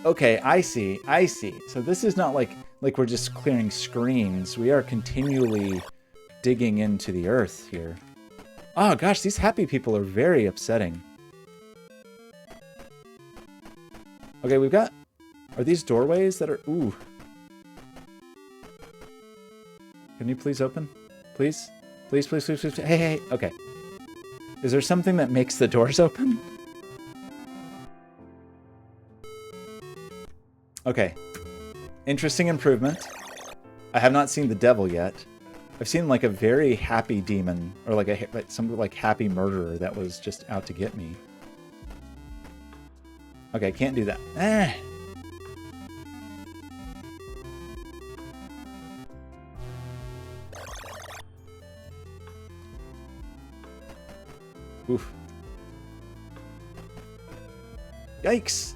Okay, I see. I see. So this is not like we're just clearing screens. We are continually digging into the earth here. Oh, gosh, these happy people are very upsetting. Okay, we've got... Are these doorways that are... Ooh. Can you please open? Please? Please, please, please, please. Hey, hey, okay. Is there something that makes the doors open? Okay. Interesting improvement. I have not seen the devil yet. I've seen like a very happy demon, or like some like happy murderer that was just out to get me. Okay, can't do that. Ah. Oof. Yikes.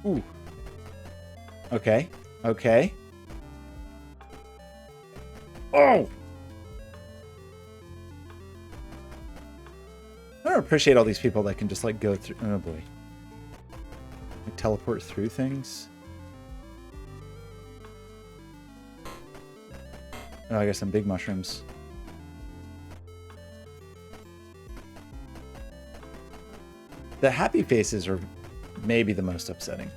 Ooh. Okay. Okay. Oh! I don't appreciate all these people that can just like go through. Oh boy. Like, teleport through things. Oh, I got some big mushrooms. The happy faces are maybe the most upsetting.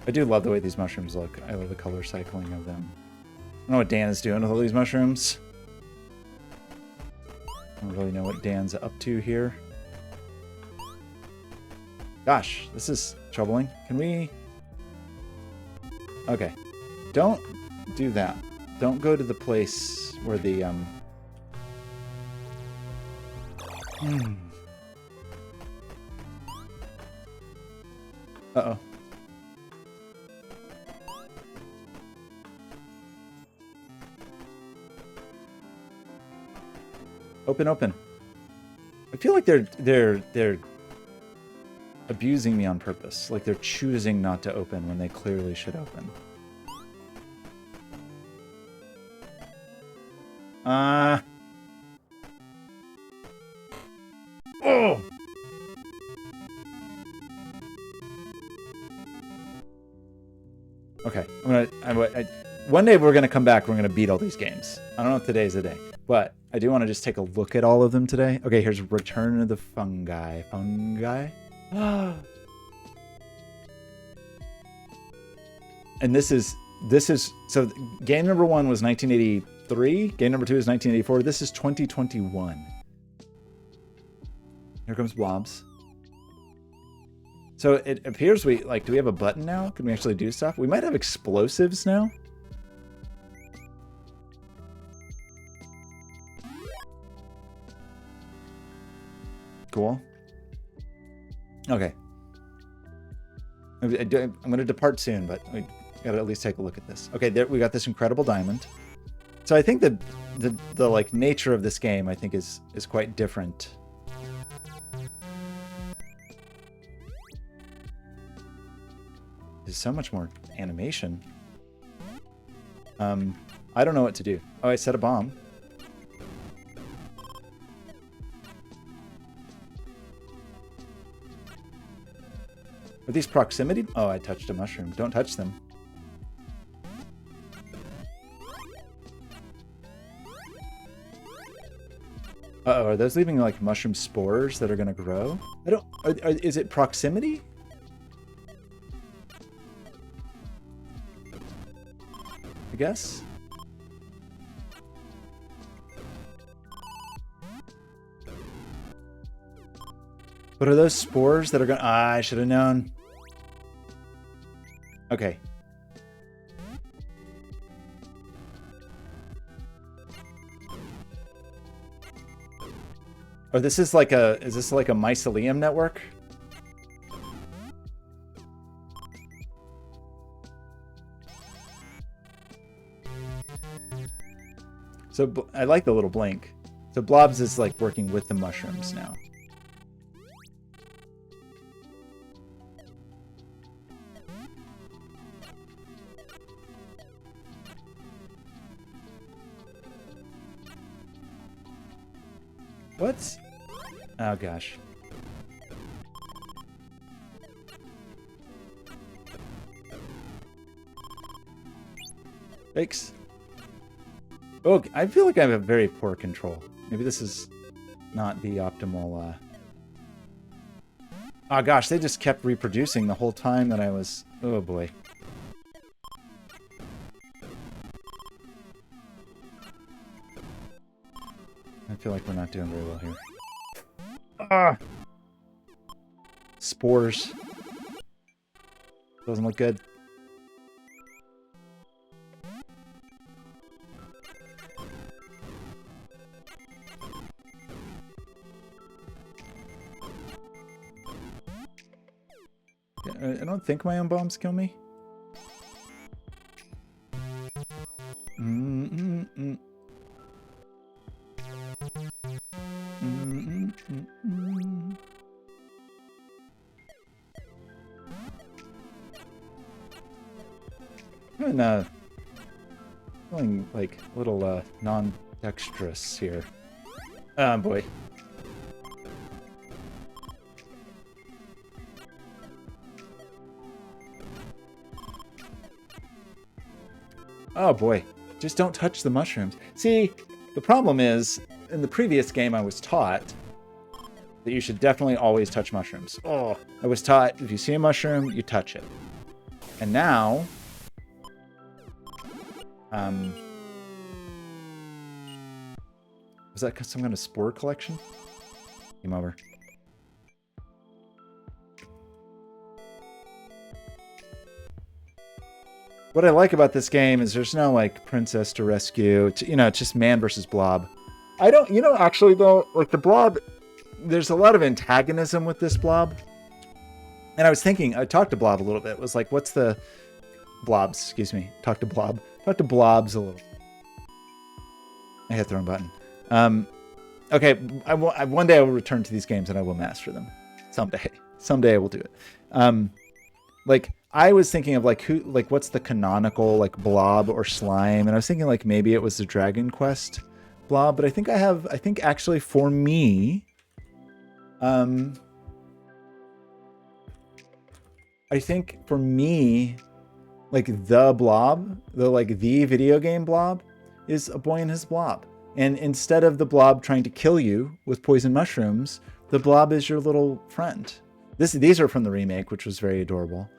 I do love the way these mushrooms look. I love the color cycling of them. I don't know what Dan is doing with all these mushrooms. I don't really know what Dan's up to here. Gosh, this is troubling. Can we... Okay. Don't do that. Don't go to the place where the, Uh-oh. Open, open. I feel like they're abusing me on purpose. Like they're choosing not to open when they clearly should open. Oh! Okay, one day we're gonna come back. We're gonna beat all these games. I don't know if today's the day, but I do want to just take a look at all of them today. Okay, here's Return of the Fungi. Fungi? And this is, so game number 1 was 1983. Game number 2 is 1984. This is 2021. Here comes Blobz. So it appears do we have a button now? Can we actually do stuff? We might have explosives now. Cool. Okay. I'm going to depart soon, but we got to at least take a look at this. Okay, there we got this incredible diamond. So I think the like nature of this game I think is quite different. There's so much more animation. I don't know what to do. Oh, I set a bomb. Are these proximity? Oh, I touched a mushroom. Don't touch them. Uh-oh, are those leaving like mushroom spores that are gonna grow? I don't... is it proximity? I guess? But are those spores that are gonna... Ah, I should have known. Okay. Oh, this is like a... Is this like a mycelium network? So I like the little blink. So Blobz is like working with the mushrooms now. What? Oh gosh. Thanks. Oh, I feel like I have a very poor control. Maybe this is not the optimal, Oh gosh, they just kept reproducing the whole time that I was... Oh boy. I feel like we're not doing very well here. Ah! Spores. Doesn't look good. I don't think my own bombs kill me. I'm feeling like a little non-dexterous here. Oh boy. Oh boy, just don't touch the mushrooms. See, the problem is, in the previous game I was taught that you should definitely always touch mushrooms. Oh, I was taught if you see a mushroom, you touch it. And now, was that some kind of spore collection? Game over. What I like about this game is there's no, like, princess to rescue. It's, you know, it's just man versus blob. I don't... You know, actually, though, like, the blob... There's a lot of antagonism with this blob. And I was thinking... I talked to Blob a little bit. It was like, what's the... Blobz, excuse me. Talk to Blob. Talk to Blobz a little. I hit the wrong button. Okay, one day I will return to these games and I will master them. Someday. Someday I will do it. Like... I was thinking of like what's the canonical like blob or slime, and I was thinking like maybe it was the Dragon Quest blob, but I think actually for me, I think for me, like the blob, the video game blob, is A Boy and His Blob, And instead of the blob trying to kill you with poison mushrooms, the blob is your little friend. These are from the remake, which was very adorable.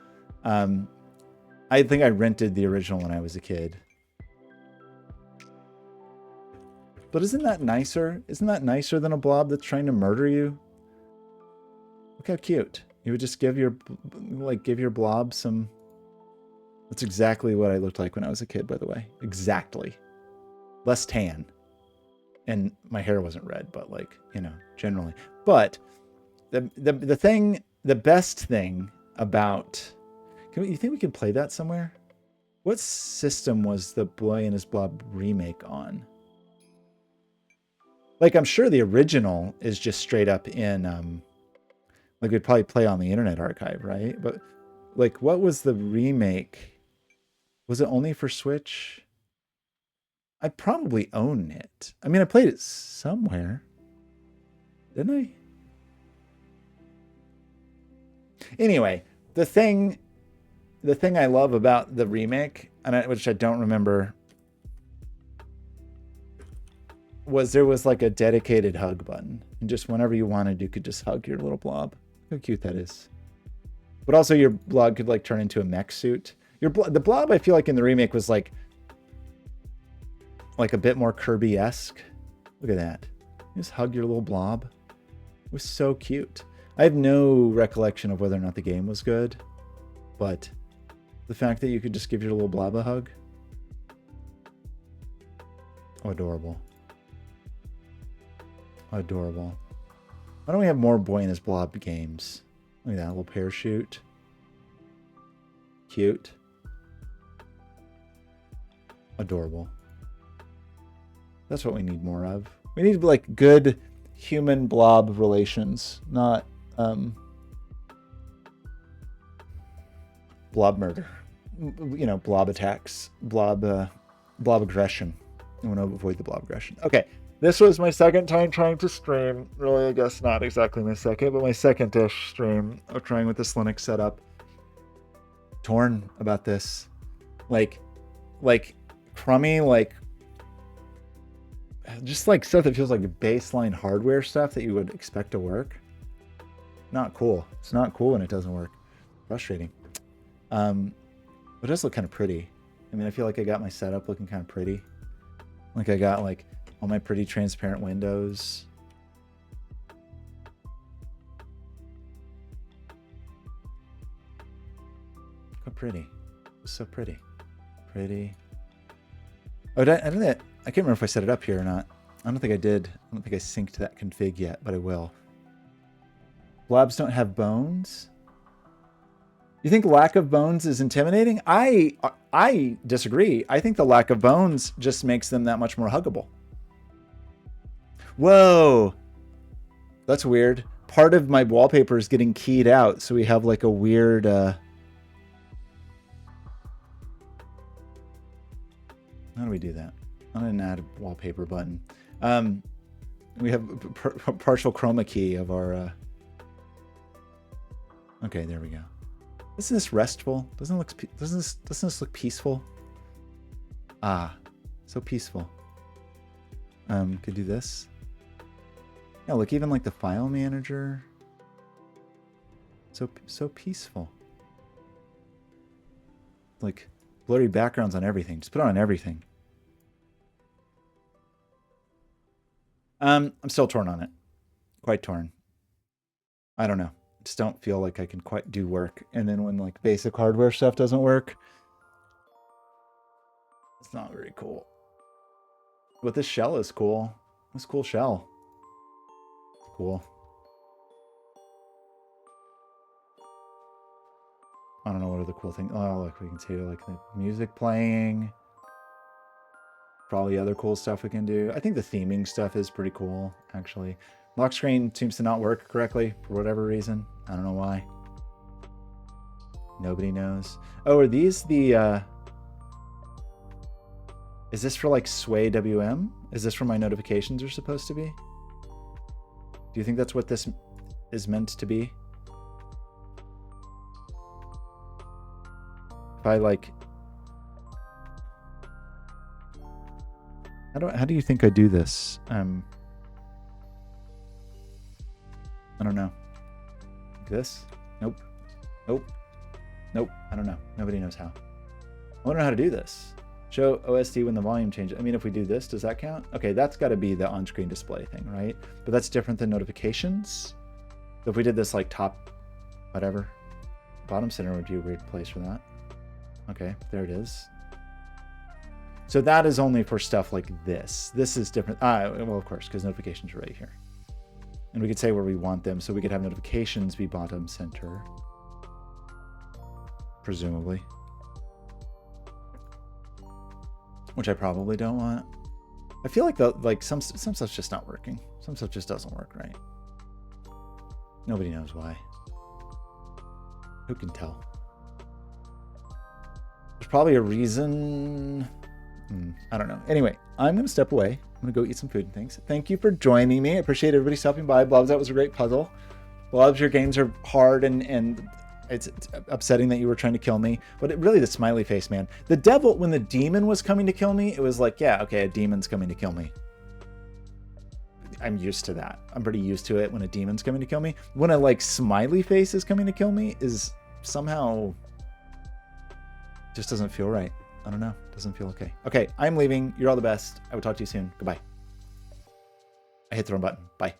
I think I rented the original when I was a kid. But isn't that nicer? Isn't that nicer than a blob that's trying to murder you? Look how cute. You would just give your blob some... That's exactly what I looked like when I was a kid, by the way. Exactly. Less tan. And my hair wasn't red, but like, you know, generally. But the best thing about... you think we can play that somewhere? What system was the Boy and His Blob remake on? Like, I'm sure the original is just straight up in, like, we'd probably play on the Internet Archive, right? But, like, what was the remake? Was it only for Switch? I probably own it. I mean, I played it somewhere. Didn't I? Anyway, the thing I love about the remake, which I don't remember, was there was like a dedicated hug button. And just whenever you wanted, you could just hug your little blob. How cute that is. But also your blob could like turn into a mech suit. The blob, I feel like in the remake was like a bit more Kirby-esque. Look at that. You just hug your little blob. It was so cute. I have no recollection of whether or not the game was good, but the fact that you could just give your little blob a hug. Oh, adorable. Adorable. Why don't we have more Boy and His Blob games? Look at that little parachute. Cute. Adorable. That's what we need more of. We need like good human blob relations, not blob murder. You know, blob attacks, blob aggression. I want to avoid the blob aggression. Okay. This was my second time trying to stream. Really, I guess not exactly my second, but my second-ish stream of trying with this Linux setup. Torn about this. Like crummy, like just like stuff that feels like baseline hardware stuff that you would expect to work. Not cool. It's not cool when it doesn't work. Frustrating. But it does look kind of pretty. I mean, I feel like I got my setup looking kind of pretty. Like I got like all my pretty transparent windows. How pretty. It's so pretty. Pretty. Oh, I can't remember if I set it up here or not. I don't think I did. I don't think I synced that config yet, but I will. Blobs don't have bones? You think lack of bones is intimidating? I disagree. I think the lack of bones just makes them that much more huggable. Whoa. That's weird. Part of my wallpaper is getting keyed out, so we have like a weird... How do we do that? I'm going to add a wallpaper button. We have a partial chroma key of our... Okay, there we go. Isn't this restful? Doesn't this look peaceful? Ah, so peaceful. Could do this. Yeah, look, even like the file manager. So peaceful. Like blurry backgrounds on everything. Just put it on everything. I'm still torn on it. Quite torn. I don't know. Just don't feel like I can quite do work. And then when like basic hardware stuff doesn't work, it's not very cool. But this shell is cool. This cool shell. It's cool. I don't know what are the cool things. Oh, look, we can see like the music playing. Probably other cool stuff we can do. I think the theming stuff is pretty cool, actually. Lock screen seems to not work correctly for whatever reason. I don't know why. Nobody knows. Oh, are these the... Is this for like Sway WM? Is this where my notifications are supposed to be? Do you think that's what this is meant to be? If I like... How do you think I do this? I don't know. Like this? Nope. Nope. Nope. I don't know. Nobody knows how. I wonder how to do this. Show OSD when the volume changes. I mean, if we do this, does that count? Okay, that's got to be the on-screen display thing, right? But that's different than notifications. So if we did this like top, whatever, bottom center would be a weird place for that. Okay, there it is. So that is only for stuff like this. This is different. Well, of course, because notifications are right here. And we could say where we want them. So we could have notifications be bottom center, presumably. Which I probably don't want. I feel like some stuff's just not working. Some stuff just doesn't work right. Nobody knows why. Who can tell? There's probably a reason. I don't know. Anyway, I'm going to step away. I'm going to go eat some food and things. Thank you for joining me. I appreciate everybody stopping by. Blobz, that was a great puzzle. Blobz, your games are hard and it's upsetting that you were trying to kill me. But really, the smiley face, man. The devil, when the demon was coming to kill me, it was like, yeah, okay, a demon's coming to kill me. I'm used to that. I'm pretty used to it when a demon's coming to kill me. When a like smiley face is coming to kill me is somehow just doesn't feel right. I don't know. Doesn't feel okay. Okay, I'm leaving. You're all the best. I will talk to you soon. Goodbye. I hit the wrong button. Bye.